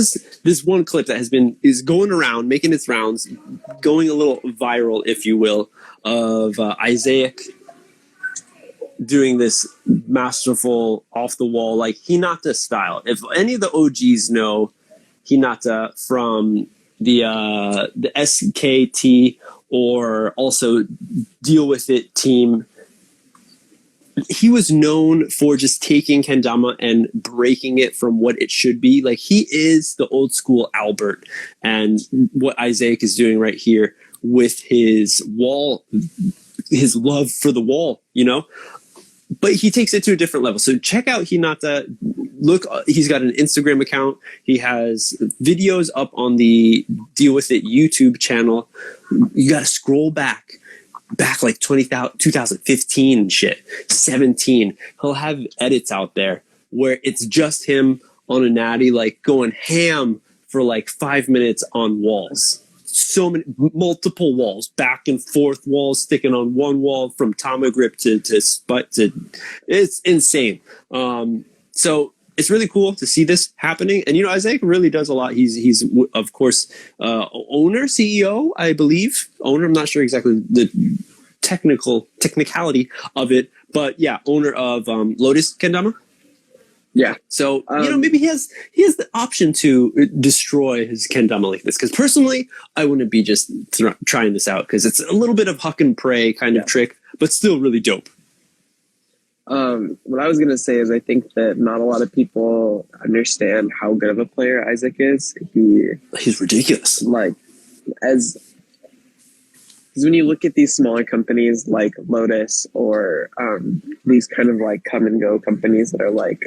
this one clip that is going around, making its rounds, going a little viral, if you will, of Issac doing this masterful off the wall, like Hinata style. If any of the OGs know Hinata from the SKT or also Deal With It team, he was known for just taking kendama and breaking it from what it should be. Like, he is the old school Albert, and what Issac is doing right here with his wall, his love for the wall, but he takes it to a different level. So check out Hinata. Look, he's got an Instagram account. He has videos up on the Deal With It YouTube channel. You got to scroll back like 2015 and shit, 17. He'll have edits out there where it's just him on a natty, like going ham for like 5 minutes on walls. So many, multiple walls, back and forth walls, sticking on one wall from Tama grip to it's insane. So it's really cool to see this happening. And, Issac really does a lot. He's of course, owner, CEO, I believe. Owner, I'm not sure exactly the technicality of it. But yeah, owner of Lotus Kendama.
Yeah.
So, maybe he has the option to destroy his kendama like this. Because personally, I wouldn't be just trying this out because it's a little bit of huck and pray kind of trick, but still really dope.
What I was going to say is I think that not a lot of people understand how good of a player Issac is.
He's ridiculous.
Because when you look at these smaller companies like Lotus or these kind of like come and go companies that are like,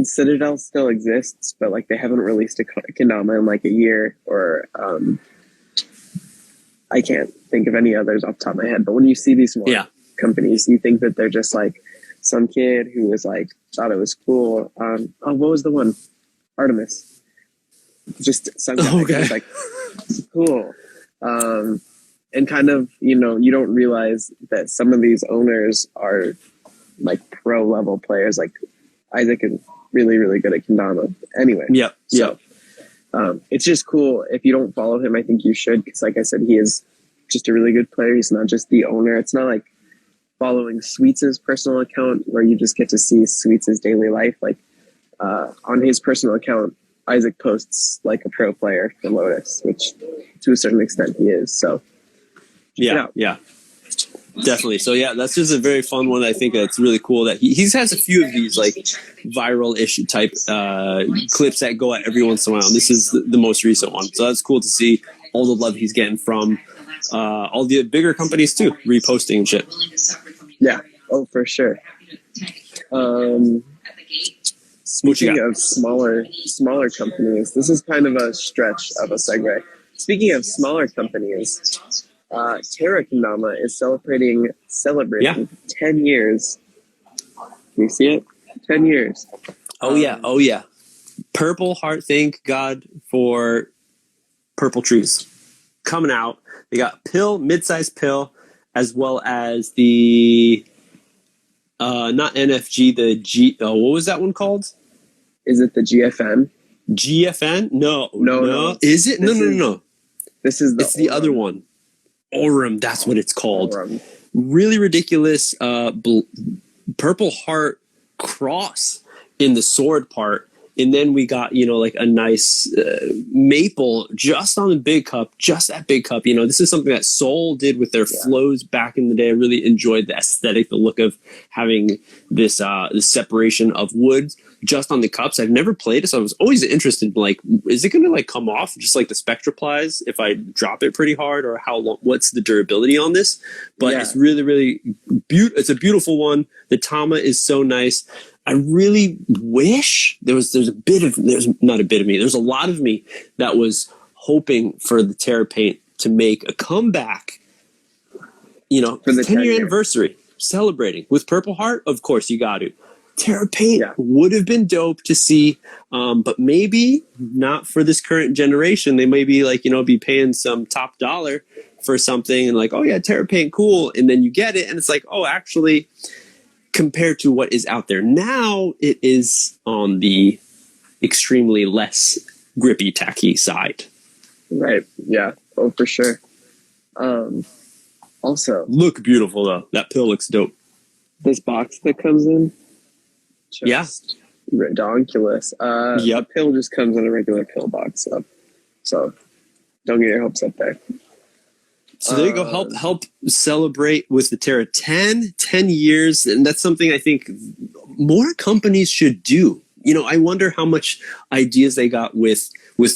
Citadel still exists, but like they haven't released a kendama in like a year, or I can't think of any others off the top of my head. But when you see these smaller companies, you think that they're just like some kid who was like, thought it was cool. What was the one? Artemis. Just some guy who was like, cool. And kind of, you don't realize that some of these owners are like pro level players. Like Issac is really, really good at kendama. Anyway. So, it's just cool. If you don't follow him, I think you should. Because like I said, he is just a really good player. He's not just the owner. It's not like following Sweets' personal account where you just get to see Sweets' daily life. Like on his personal account, Issac posts like a pro player for Lotus, which to a certain extent he is. So
yeah, definitely. So yeah, that's just a very fun one. I think it's really cool that he has a few of these like viral issue type clips that go out every once in a while. And this is the most recent one. So that's cool to see all the love he's getting from all the bigger companies too, reposting and shit.
Yeah. Oh, for sure. Speaking of smaller companies, this is kind of a stretch of a segue. Speaking of smaller companies, Terra kendama is celebrating 10 years. Can you see it? 10 years.
Oh yeah. Purple Heart, thank God for purple trees coming out. They got pill, mid-sized pill, as well as the not NFG, the G. Oh, what was that one called?
Is it the GFN?
GFN? No. Is it? No.
This is
the other one. Aurum, that's what it's called. Aurum. Really ridiculous Purple Heart cross in the sword part. And then we got, like a nice maple just on the big cup, just that big cup. This is something that Soul did with their flows back in the day. I really enjoyed the aesthetic, the look of having this separation of wood just on the cups. I've never played it, so I was always interested, like, is it going to like come off just like the Spectroplies if I drop it pretty hard, or how long, what's the durability on this? But it's really, really it's a beautiful one. The Dama is so nice. I really wish there's not a bit of me. There's a lot of me that was hoping for the Terra paint to make a comeback, for the 10-year anniversary, celebrating with Purple Heart. Of course, you got to. Terra paint would have been dope to see, but maybe not for this current generation. They may be like, be paying some top dollar for something and like, oh yeah, Terra paint, cool. And then you get it and it's like, oh, actually, compared to what is out there now, it is on the extremely less grippy, tacky side. Right.
Yeah. Oh, for sure. Also,
look beautiful though. That pill looks dope.
This box that comes in, just redonkulous. The pill just comes in a regular pill box, so don't get your hopes up there.
So there you go. Help celebrate with the Terra 10 years. And that's something I think more companies should do. I wonder how much ideas they got with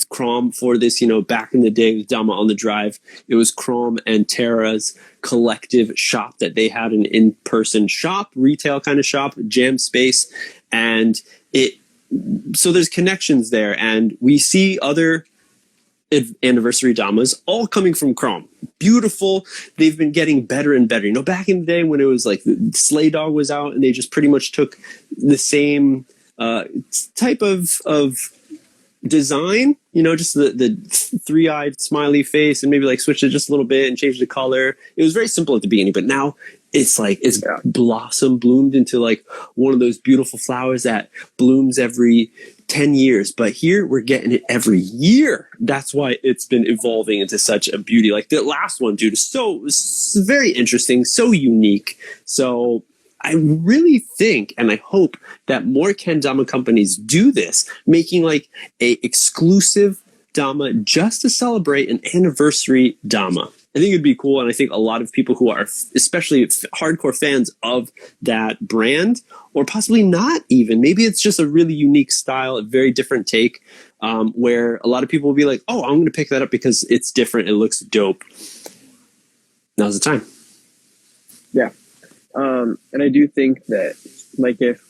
Krom for this. Back in the day with Dama on the Drive, it was Krom and Terra's collective shop that they had, an in-person shop, retail kind of shop, jam space. And so there's connections there. And we see other anniversary Damas all coming from Krom. Beautiful. They've been getting better and better. Back in the day when it was like the Slay Dog was out and they just pretty much took the same type of design, just the three-eyed smiley face and maybe like switched it just a little bit and changed the color. It was very simple at the beginning, but now it's like it's
Yeah.
bloomed into like one of those beautiful flowers that blooms every 10 years. But here we're getting it every year. That's why it's been evolving into such a beauty. Like the last one, dude, is so very interesting, so unique. So I really think and I hope that more kendama companies do this, making like a exclusive Dama just to celebrate an anniversary Dama. I think it'd be cool, and I think a lot of people who are especially hardcore fans of that brand, or possibly not even, maybe it's just a really unique style, a very different take, where a lot of people will be like, oh, I'm going to pick that up because it's different, it looks dope. Now's the time.
Yeah. And I do think that, like, if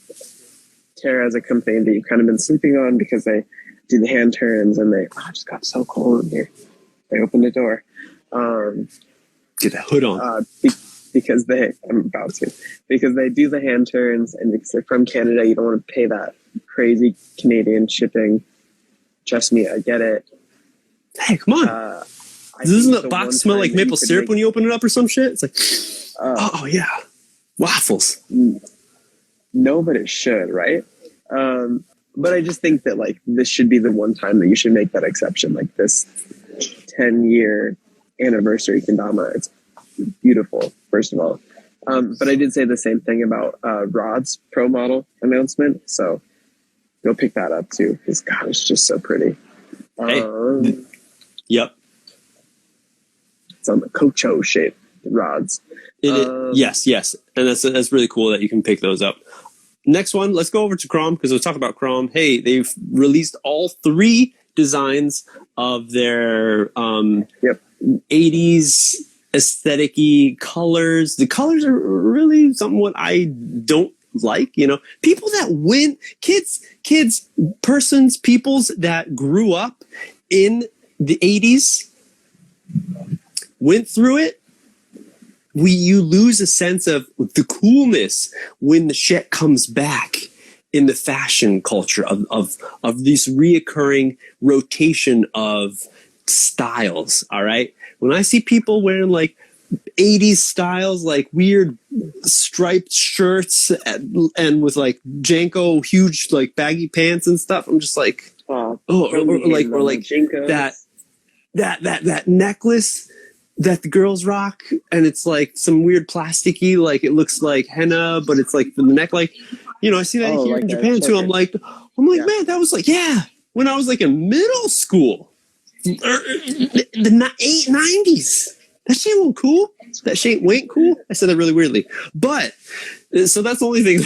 Terra has a company that you've kind of been sleeping on because they do the hand turns and it just got so cold in here. They opened the door.
Get that hood on.
Because they do the hand turns, and because they're from Canada, you don't want to pay that crazy Canadian shipping. Trust me, I get it.
Hey, come on. Doesn't the box smell like maple syrup when you open it up or some shit? It's like, oh yeah, waffles.
No, but it should, right? But I just think that like this should be the one time that you should make that exception, like this 10-year anniversary kendama. It's beautiful, first of all. But I did say the same thing about Rod's Pro model announcement, so go pick that up too, because God, it's just so pretty.
Yep.
It's on the Cocho shape rods.
Yes, and that's really cool that you can pick those up. Next one, let's go over to Krom, because we'll talk about Krom. Hey, they've released all 3 designs of their 80s aesthetic-y colors. The colors are really something what I don't like, you know. People that win, peoples that grew up in the 80s, went through it, you lose a sense of the coolness when the shit comes back in the fashion culture of this reoccurring rotation of styles. All right. When I see people wearing like 80s styles, like weird striped shirts and with like Janko huge like baggy pants and stuff, I'm just like, or like that necklace that the girls rock, and it's like some weird plasticky, like it looks like henna, but it's like the neck, like, you know, I see that here like in Japan too. I'm like, man, that was like, when I was like in middle school, the 90s. That shit wasn't cool. That shit ain't cool. I said that really weirdly, but so that's the only thing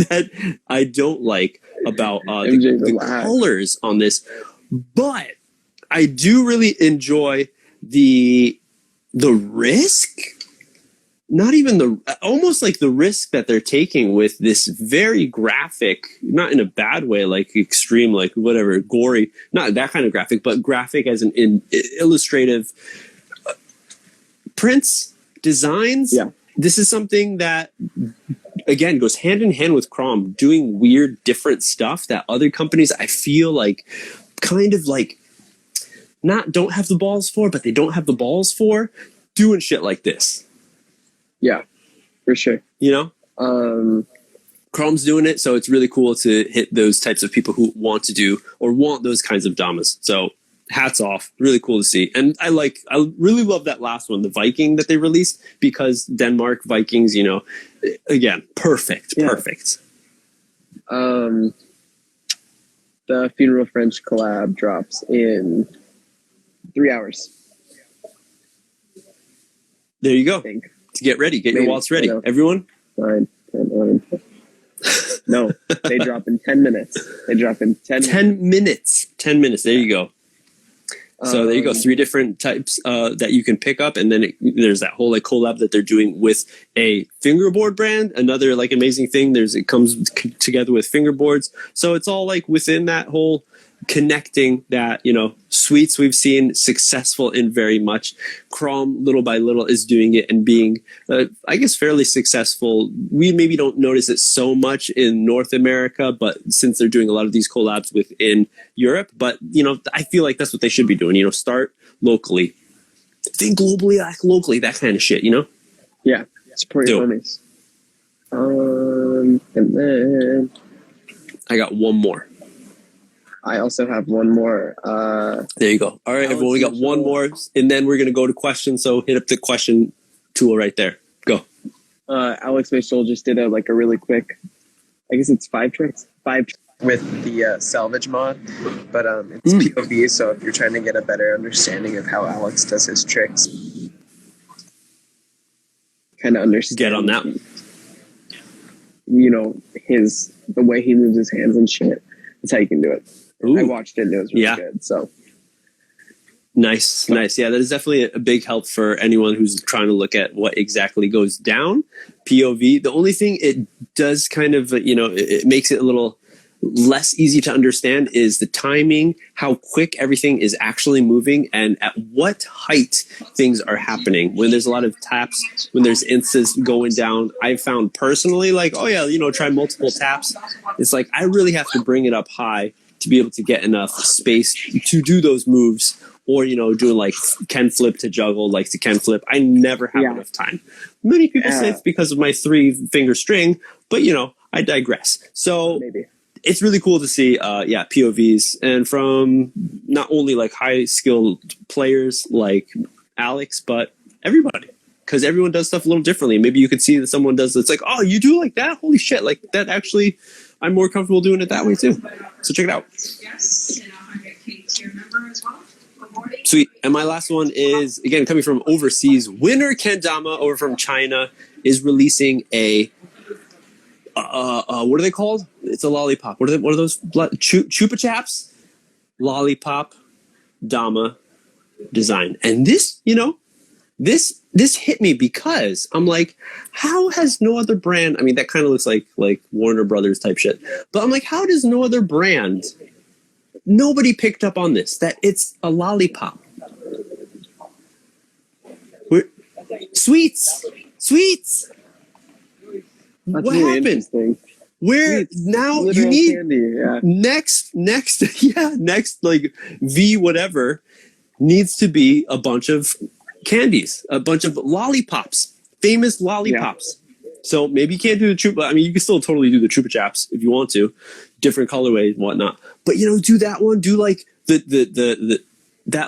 that I don't like about the colors on this. But I do really enjoy the risk, not even almost like the risk that they're taking with this very graphic, not in a bad way, like extreme, like whatever, gory, not that kind of graphic, but graphic as in illustrative prints, designs. Yeah. This is something that, again, goes hand in hand with Krom, doing weird, different stuff that other companies, I feel like, kind of like, don't have the balls for, but they don't have the balls for doing shit like this.
Yeah, for sure.
You know? Krom's doing it, so it's really cool to hit those types of people who want to do or want those kinds of damas. So hats off. Really cool to see. And I really love that last one, the Viking that they released, because Denmark Vikings, you know, again, perfect.
The Funeral French collab drops in 3 hours.
There you go. To get ready. Get your wallets ready. Everyone?
9, 10, 11. No, they drop in 10 minutes.
10 minutes. 10 minutes. There you go. So there you go. 3 different types that you can pick up. And then there's that whole like collab that they're doing with a fingerboard brand. Another like amazing thing. It comes together with fingerboards. So it's all like within that whole connecting that, you know, sweets we've seen successful in very much. Krom little by little is doing it and being, I guess, fairly successful. We maybe don't notice it so much in North America, but since they're doing a lot of these collabs within Europe, but you know, I feel like that's what they should be doing. You know, start locally, think globally, act locally, that kind of shit. You know?
Yeah, Support your
Dope.
homies. And then
I got one more.
I also have one more.
There you go. All right, everyone, we got one more, and then we're going to go to questions. So hit up the question tool right there. Go.
Alex Mitchell just did a really quick, I guess it's 5 tricks with the salvage mod, but it's POV, so if you're trying to get a better understanding of how Alex does his tricks, kind of understand.
Get on that.
The way he moves his hands and shit. That's how you can do it.
Ooh.
I watched it and it was really good. So
nice. Yeah, that is definitely a big help for anyone who's trying to look at what exactly goes down. POV. The only thing it does kind of, it makes it a little less easy to understand is the timing, how quick everything is actually moving, and at what height things are happening. When there's a lot of taps, when there's instances going down, I've found personally try multiple taps. It's like I really have to bring it up high to be able to get enough space to do those moves, or doing like Ken flip to juggle, like the Ken flip. I never have enough time. Many people say it's because of my 3-finger string, but I digress. So maybe. It's really cool to see, POVs, and from not only like high skilled players like Alex, but everybody, because everyone does stuff a little differently. Maybe you could see that someone does it's like, oh, you do like that? Holy shit! Like that actually, I'm more comfortable doing it that way too. So check it out. Sweet. And my last one is, again, coming from overseas. Winner Kendama over from China is releasing a what are they called? It's a lollipop. What are those? Chupa Chaps? Lollipop Dama design. And this, this hit me because I'm like, how has no other brand, I mean, that kind of looks like Warner Brothers type shit. But I'm like, how does no other brand, nobody picked up on this, that it's a lollipop? Sweets.
That's
what
really
happened? Where now you need candy, next like V whatever needs to be a bunch of candies, a bunch of lollipops, famous lollipops. So maybe you can't do the Chupa. I mean, you can still totally do the Chupa Chaps if you want to, different colorways and whatnot. But do that one. Do like the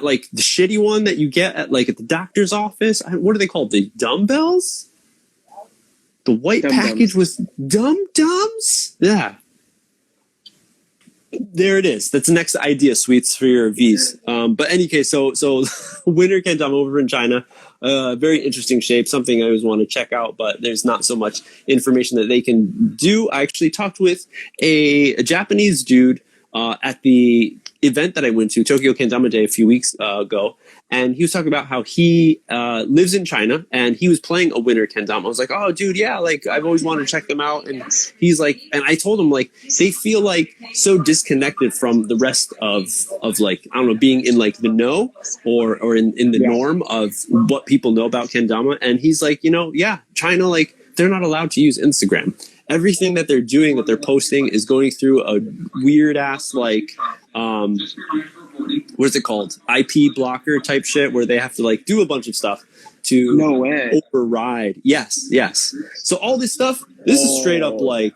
like the shitty one that you get at like at the doctor's office. What are they called? The dumbbells. The white package with dum-dums? Yeah. There it is. That's the next idea, Sweets, for your Vs. But any case, so Winter Kendama over in China. Very interesting shape, something I always want to check out, but there's not so much information that they can do. I actually talked with a Japanese dude at the event that I went to, Tokyo Kendama Day, a few weeks ago, and he was talking about how he lives in China and he was playing a Winter Kendama. I was like, oh, dude, yeah, like I've always wanted to check them out. And he's like, and I told him like they feel like so disconnected from the rest of like, I don't know, being in like the know or in the norm of what people know about Kendama. And he's like, China, like they're not allowed to use Instagram. Everything that they're doing, that they're posting, is going through a weird ass like what is it called? IP blocker type shit where they have to like do a bunch of stuff to override. Yes. So all this stuff, this is straight up like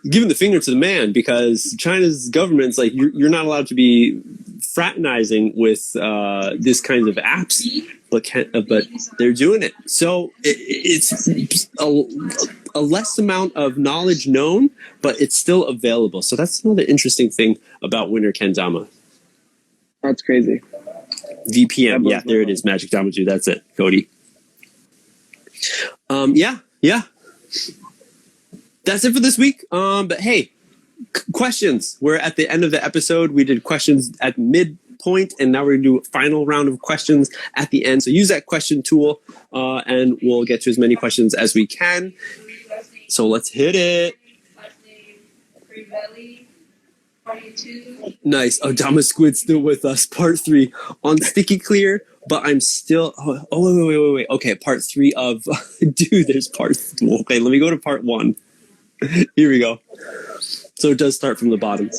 giving the finger to the man, because China's government's like, you're not allowed to be fraternizing with this kinds of apps, but they're doing it. So it's a less amount of knowledge known, but it's still available. So that's another interesting thing about Winter Kendama.
That's crazy.
VPM, yeah, there it is. Magic Dama 2. That's it, Cody. Yeah. That's it for this week. But hey, questions. We're at the end of the episode. We did questions at midpoint, and now we're going to do a final round of questions at the end. So use that question tool, and we'll get to as many questions as we can. So let's hit it. Nice. Oh, Dama Squid's still with us. Part 3 on Sticky Clear, but I'm still... Oh, wait. Okay, part 3 of... Dude, there's part... Okay, let me go to part 1. Here we go. So it does start from the bottom.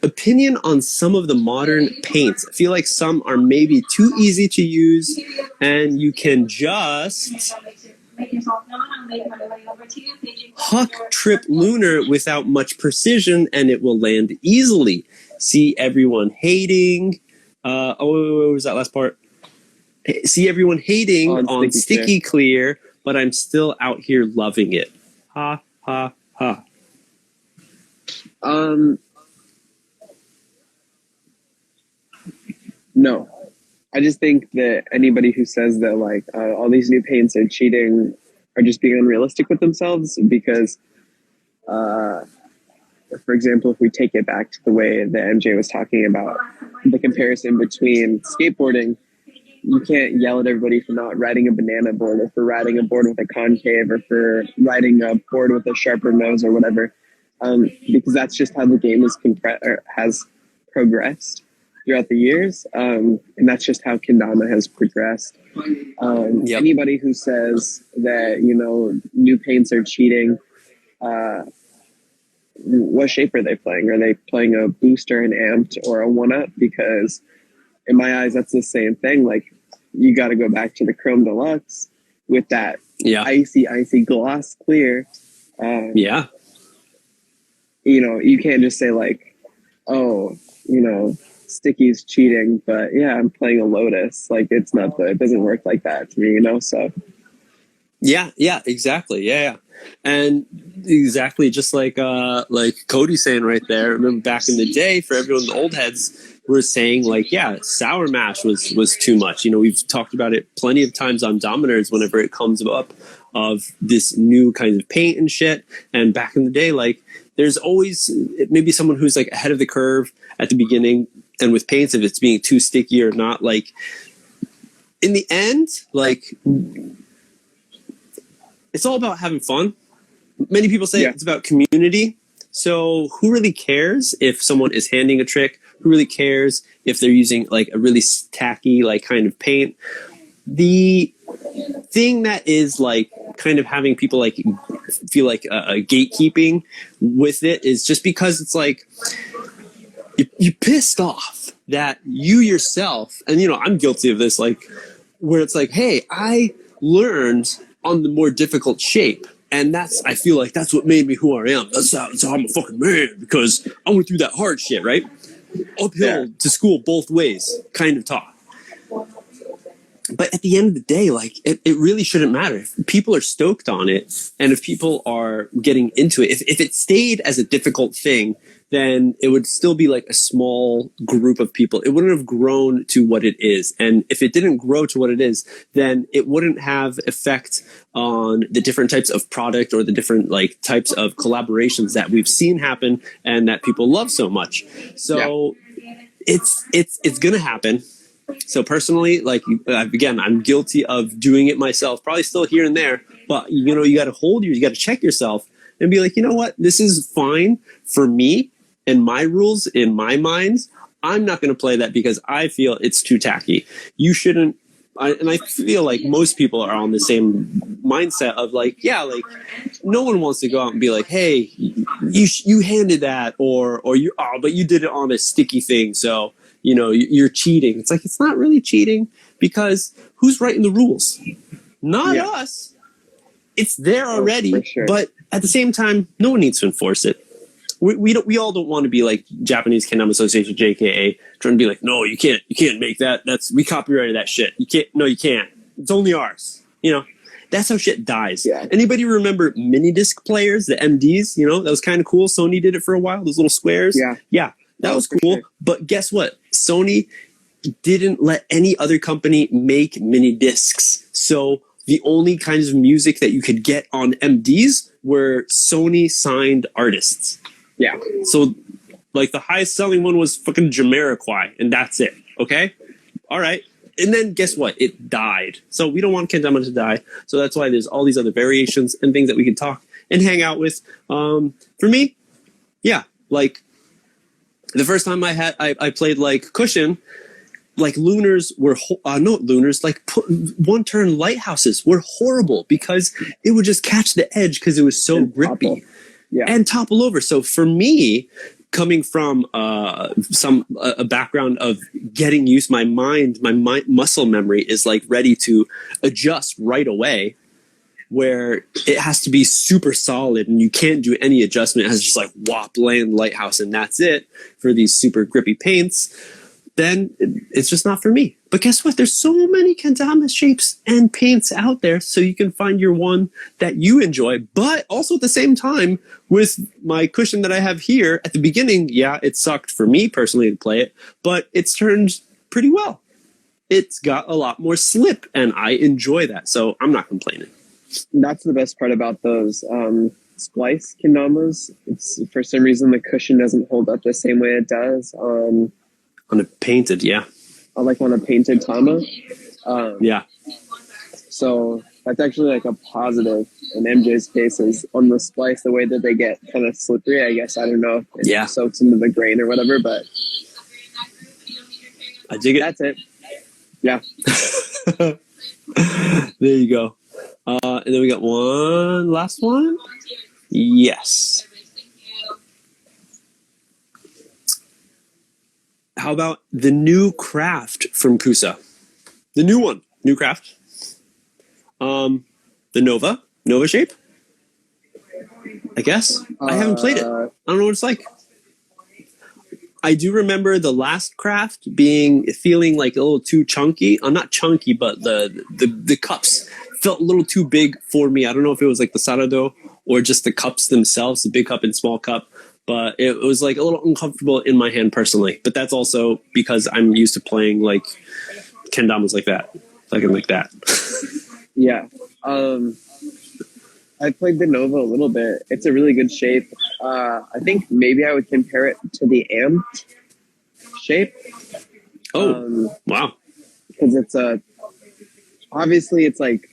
Opinion on some of the modern paints. I feel like some are maybe too easy to use and you can just huck trip lunar without much precision, and it will land easily. See everyone hating. What was that last part? See everyone hating on sticky clear, but I'm still out here loving it. Ha ha ha.
No. I just think that anybody who says that like all these new paints are cheating are just being unrealistic with themselves because, for example, if we take it back to the way that MJ was talking about the comparison between skateboarding, you can't yell at everybody for not riding a banana board or for riding a board with a concave or for riding a board with a sharper nose or whatever, because that's just how the game has progressed throughout the years, and that's just how kendama has progressed. Anybody who says that new paints are cheating, what shape are they playing? Are they playing a booster, an amped, or a 1-up? Because in my eyes, that's the same thing. Like, you got to go back to the Krom Deluxe with that icy gloss clear. You can't just say like, oh, Sticky's cheating, but yeah, I'm playing a Lotus. Like, it doesn't work like that to me, so.
Yeah, exactly. Yeah. And exactly just like Cody's saying right there. I remember back in the day, for everyone, the old heads were saying like, yeah, Sour Mash was too much. We've talked about it plenty of times on Dominators whenever it comes up of this new kind of paint and shit. And back in the day, like, there's always maybe someone who's like ahead of the curve at the beginning. And with paints, if it's being too sticky or not, like, in the end, like, it's all about having fun. Many people say it's about community. So who really cares if someone is handing a trick? Who really cares if they're using like a really tacky, like, kind of paint? The thing that is like kind of having people like feel like a gatekeeping with it is just because it's like, you pissed off that you yourself, and I'm guilty of this, like, where it's like, hey, I learned on the more difficult shape, and I feel like that's what made me who I am. That's how I'm a fucking man, because I went through that hard shit, right? Uphill to school both ways, kind of talk. But at the end of the day, like, it really shouldn't matter. If people are stoked on it, and if people are getting into it, if it stayed as a difficult thing, then it would still be like a small group of people. It wouldn't have grown to what it is. And if it didn't grow to what it is, then it wouldn't have effect on the different types of product or the different like types of collaborations that we've seen happen and that people love so much. So it's going to happen. So personally, like, again, I'm guilty of doing it myself, probably still here and there, but you got to check yourself and be like, you know what, this is fine for me and my rules in my mind. I'm not going to play that because I feel it's too tacky. You shouldn't. And I feel like most people are on the same mindset of like, yeah, like, no one wants to go out and be like, hey, you handed that, or but you did it on a sticky thing, so you're cheating. It's like, it's not really cheating, because who's writing the rules? Not us. It's there already, sure. But at the same time, no one needs to enforce it. We all don't want to be like Japanese Kendama Association, JKA, trying to be like, no, you can't make that. We copyrighted that shit. You can't. It's only ours. That's how shit dies. Yeah. Anybody remember mini disc players, the MDs? That was kind of cool. Sony did it for a while. Those little squares. Yeah, that was cool. Sure. But guess what? Sony didn't let any other company make mini discs. So the only kinds of music that you could get on MDs were Sony signed artists. Yeah. So, like, the highest selling one was fucking Jamiroquai, and that's it. Okay? All right. And then guess what? It died. So we don't want kendama to die. So that's why there's all these other variations and things that we can talk and hang out with. For me, yeah, like, the first time I played like Cushion, like, lunars were not lunars, like one-turn lighthouses were horrible because it would just catch the edge because it was so grippy and topple over. So for me, coming from a background of getting used, my muscle memory is like ready to adjust right away, where it has to be super solid and you can't do any adjustment. It has just like whop, land, lighthouse, and that's it for these super grippy paints. Then it's just not for me. But guess what? There's so many kendama shapes and paints out there, so you can find your one that you enjoy. But also at the same time, with my cushion that I have here, at the beginning, yeah, it sucked for me personally to play it, but it's turned pretty well. It's got a lot more slip, and I enjoy that, so I'm not complaining.
That's the best part about those splice kendamas. It's, for some reason, the cushion doesn't hold up the same way it does on
a painted, yeah.
Like on a painted Tama.
Yeah.
So that's actually like a positive in MJ's case is on the splice, the way that they get kind of slippery, I guess. I don't know if it soaks into the grain or whatever, but
I dig it.
That's it. Yeah.
There you go. And then we got one last one. Yes. How about the new craft from Kusa? The new one, new craft. The Nova shape. I guess I haven't played it. I don't know what it's like. I do remember the last craft feeling like a little too chunky. Not chunky, but the cups felt a little too big for me. I don't know if it was like the Sarado or just the cups themselves, the big cup and small cup. But it was like a little uncomfortable in my hand personally. But that's also because I'm used to playing like kendamas like that. Like that.
Yeah. I played the Nova a little bit. It's a really good shape. I think maybe I would compare it to the amped shape.
Oh, wow.
Because it's obviously it's like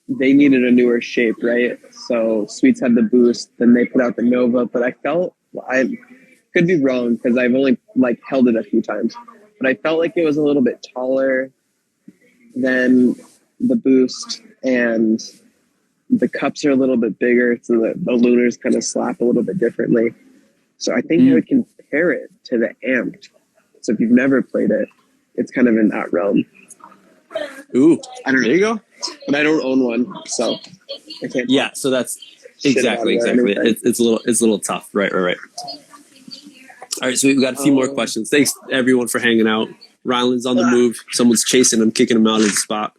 they needed a newer shape, right? So Sweets had the boost, then they put out the Nova, but I could be wrong because I've only like held it a few times, but I felt like it was a little bit taller than the boost, and the cups are a little bit bigger, so the lunars kind of slap a little bit differently. So I think I would compare it to the amped. So if you've never played it, it's kind of in that realm.
Ooh,
I don't know.
There you go.
But I don't own one, so I can't.
Yeah, so that's exactly. It's a little tough. Right. All right, so we've got a few more questions. Thanks everyone for hanging out. Rylan's on the move. Someone's chasing him, kicking him out of the spot.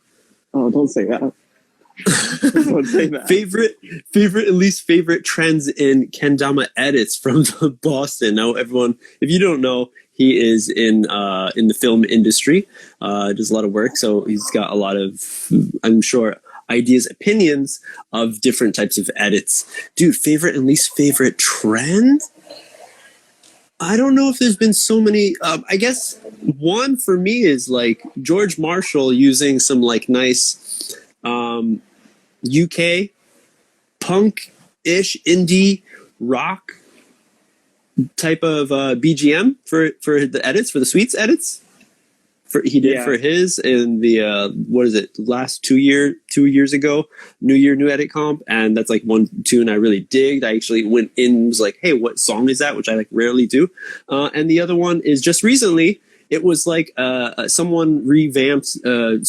Oh, don't say that. Don't say that.
favorite and least favorite trends in kendama edits from Boston. Now, everyone, if you don't know, he is in the film industry. Does a lot of work, so he's got a lot of, I'm sure, ideas, opinions of different types of edits. Dude, favorite and least favorite trend? I don't know if there's been so many. I guess one for me is like George Marshall using some like nice UK punk-ish indie rock type of BGM for the edits, for the Sweets edits. He did for his in the last 2 years ago, New Year New Edit comp, and that's like one tune I really digged. I actually went in and was like, hey, what song is that? Which I like rarely do. And the other one is just recently. It was like someone revamped a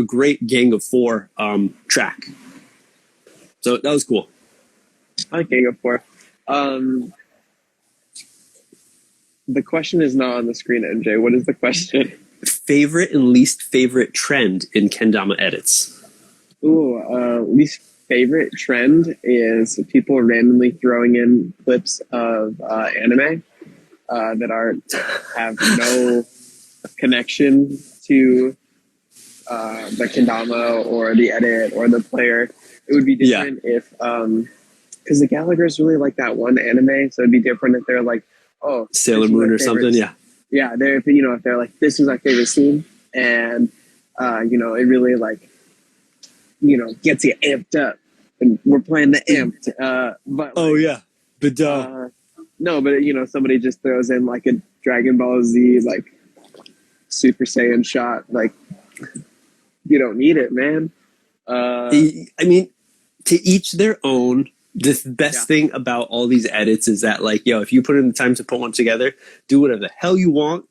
great Gang of Four track. So that was cool.
I like Gang of Four. The question is not on the screen, MJ. What is the question?
Favorite and least favorite trend in kendama edits?
Ooh, least favorite trend is people randomly throwing in clips of anime that have no connection to the kendama or the edit or the player. It would be different if, because the Gallagher's really like that one anime, so it'd be different if they're like, oh,
Sailor Moon or something,
yeah. If they're like, this was my favorite scene, and it really like, gets you amped up, and we're playing the amped. But no, but somebody just throws in like a Dragon Ball Z like Super Saiyan shot, like you don't need it, man.
I mean, to each their own. the best thing about all these edits is that, like, yo, if you put in the time to put one together, do whatever the hell you want,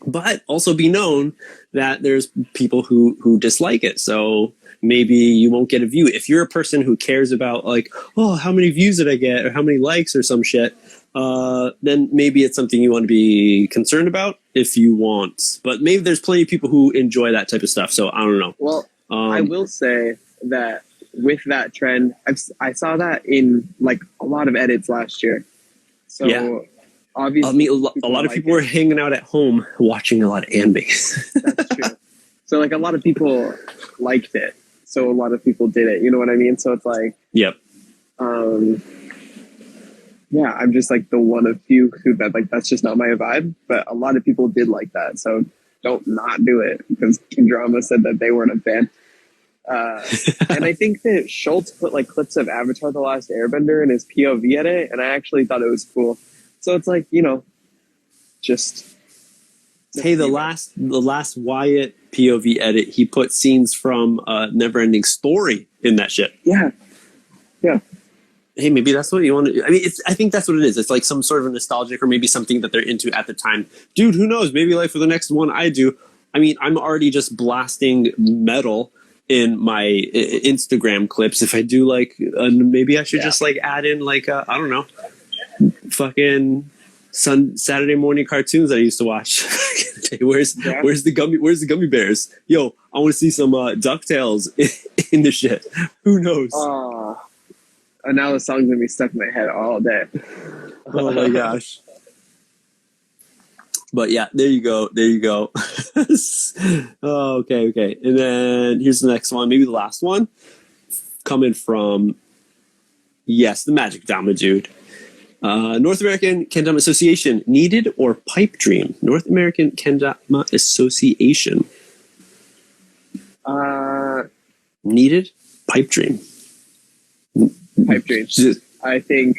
but also be known that there's people who dislike it. So maybe you won't get a view. If you're a person who cares about, like, oh, how many views did I get, or how many likes or some shit, then maybe it's something you want to be concerned about if you want. But maybe there's plenty of people who enjoy that type of stuff. So I don't know.
Well, I will say that with that trend, I saw that in like a lot of edits last year. So
yeah.
Obviously,
I mean, a lot of people were hanging out at home watching a lot of anime.
That's true. So like a lot of people liked it. So a lot of people did it. You know what I mean? So it's like,
yep.
Yeah, I'm just like the one of few who that like that's just not my vibe. But a lot of people did like that. So don't not do it, because Kendama said that they weren't a fan. And I think that Schultz put like clips of Avatar: The Last Airbender in his POV edit, and I actually thought it was cool. So it's like, you know, just
hey, the last Wyatt POV edit, he put scenes from Neverending Story in that shit.
Yeah.
Hey, maybe that's what you want to. I mean, I think that's what it is. It's like some sort of nostalgic, or maybe something that they're into at the time. Dude, who knows? Maybe like for the next one I do. I mean, I'm already just blasting metal in my Instagram clips. If I do like, maybe I should just like add in like I don't know, fucking Saturday morning cartoons that I used to watch. where's the gummy bears? Yo, I want to see some DuckTales in the shit. Who knows?
And now the song's gonna be stuck in my head all day.
Oh my gosh. But yeah, there you go. Oh, okay. And then here's the next one, maybe the last one, coming from, yes, the Magic Dama dude. North American Kendama Association, needed or pipe dream? North American Kendama Association. Needed, pipe dream.
Pipe dream. I think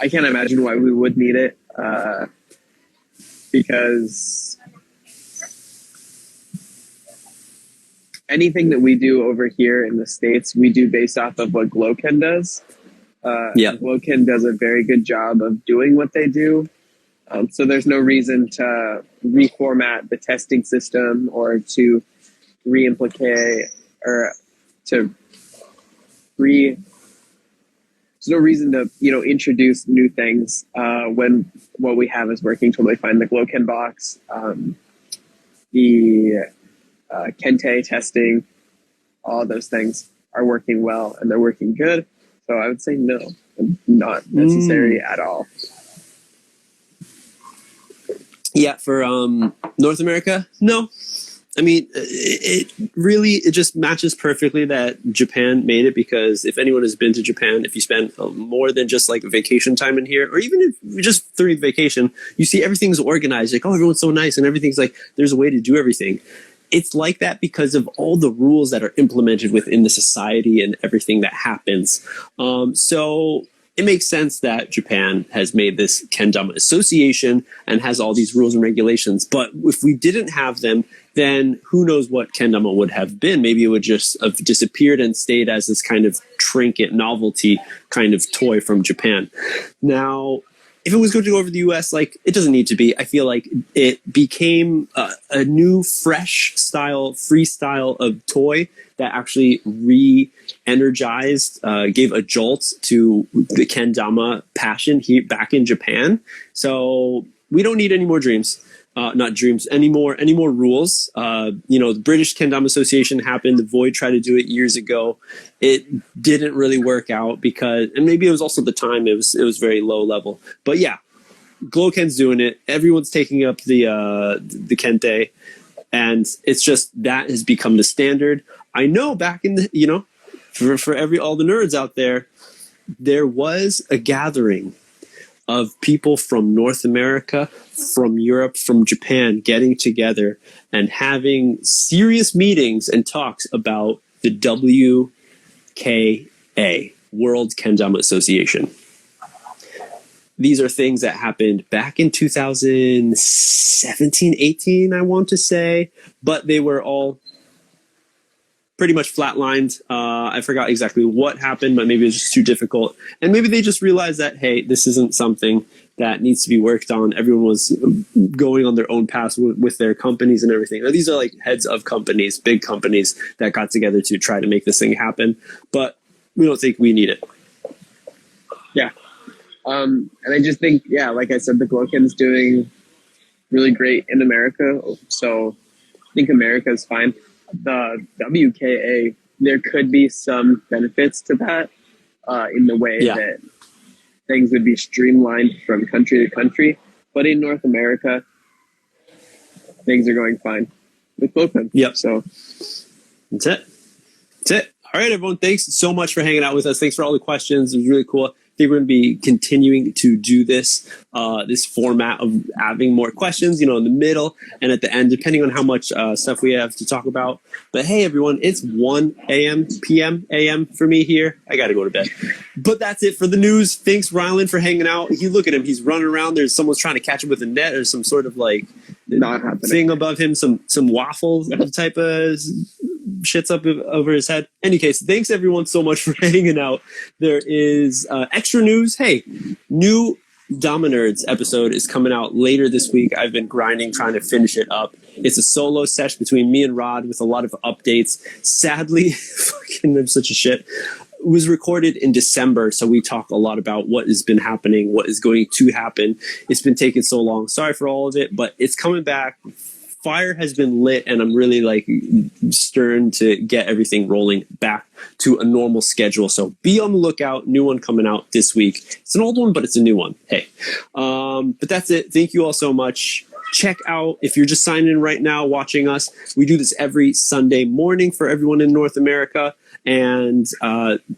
I can't imagine why we would need it, because anything that we do over here in the States, we do based off of what Gloken does. Gloken does a very good job of doing what they do. So there's no reason to reformat the testing system or to re-implicate or to there's no reason to, introduce new things when what we have is working totally fine. The Gloken box, the Kente testing, all those things are working well and they're working good. So I would say no, not necessary at all.
Yeah, for North America, no. I mean, it just matches perfectly that Japan made it, because if anyone has been to Japan, if you spend more than just like vacation time in here, or even if you just during vacation, you see everything's organized. Like, oh, everyone's so nice, and everything's like there's a way to do everything. It's like that because of all the rules that are implemented within the society and everything that happens. So it makes sense that Japan has made this Kendama Association and has all these rules and regulations. But if we didn't have them, then who knows what kendama would have been. Maybe it would just have disappeared and stayed as this kind of trinket novelty kind of toy from Japan. Now, if it was going to go over the US, like, it doesn't need to be. I feel like it became a new, fresh style, freestyle of toy that actually re-energized, gave a jolt to the kendama passion here back in Japan. So we don't need any more dreams. Not dreams, any more rules. The British Kendama Association happened. The Void tried to do it years ago. It didn't really work out because, and maybe it was also the time, it was very low level. But yeah, Gloken's doing it. Everyone's taking up the Kente, and it's just that has become the standard. I know back in the, for all the nerds out there was a gathering of people from North America, from Europe, from Japan getting together and having serious meetings and talks about the WKA, World Kendama Association. These are things that happened back in 2017, 18, I want to say, but they were all pretty much flatlined. I forgot exactly what happened, but maybe it was just too difficult. And maybe they just realized that, hey, this isn't something that needs to be worked on. Everyone was going on their own path with their companies and everything. Now, these are like heads of companies, big companies that got together to try to make this thing happen. But we don't think we need it.
Yeah. And I just think, yeah, like I said, the Glowkin's doing really great in America. So I think America is fine. The WKA, there could be some benefits to that in the way that things would be streamlined from country to country. But in North America, things are going fine with Glowkin.
Yep.
So
that's it. That's it. All right, everyone. Thanks so much for hanging out with us. Thanks for all the questions. It was really cool. I think we're going to be continuing to do this format of having more questions, in the middle and at the end, depending on how much stuff we have to talk about. But hey, everyone, it's 1 p.m. for me here. I got to go to bed. But that's it for the news. Thanks, Rylan, for hanging out. You look at him. He's running around. There's someone's trying to catch him with a net or some sort of
not happening
thing above him, some waffle type of shits up over his head. Any case, thanks everyone so much for hanging out. There is extra news. Hey, new Dama Nerds episode is coming out later this week. I've been grinding, trying to finish it up. It's a solo sesh between me and Rod with a lot of updates. Sadly, fucking I'm such a shit. It was recorded in December, so we talk a lot about what has been happening, what is going to happen. It's been taking so long. Sorry for all of it, but it's coming back. Fire has been lit, and I'm really stern to get everything rolling back to a normal schedule. So be on the lookout. New one coming out this week. It's an old one, but it's a new one. Hey, but that's it. Thank you all so much. Check out, if you're just signing in right now, watching us, we do this every Sunday morning for everyone in North America. And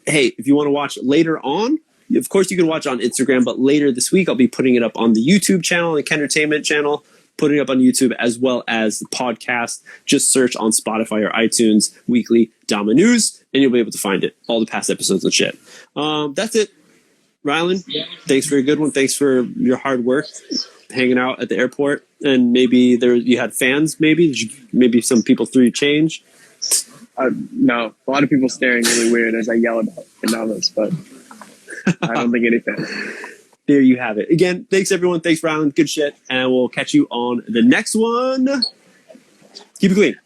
hey, if you want to watch later on, of course you can watch on Instagram, but later this week I'll be putting it up on the YouTube channel, the KENDERTAINMENT channel, putting it up on YouTube as well as the podcast. Just search on Spotify or iTunes Weekly Dama News, and you'll be able to find it. All the past episodes and shit. That's it. Rylan, thanks for a good one. Thanks for your hard work hanging out at the airport. And maybe you had fans, maybe some people threw you change.
No, a lot of people staring really weird as I yell about kendamas, but I don't think any fans.
There you have it. Again, thanks everyone. Thanks, Rylan. Good shit. And we'll catch you on the next one. Keep it clean.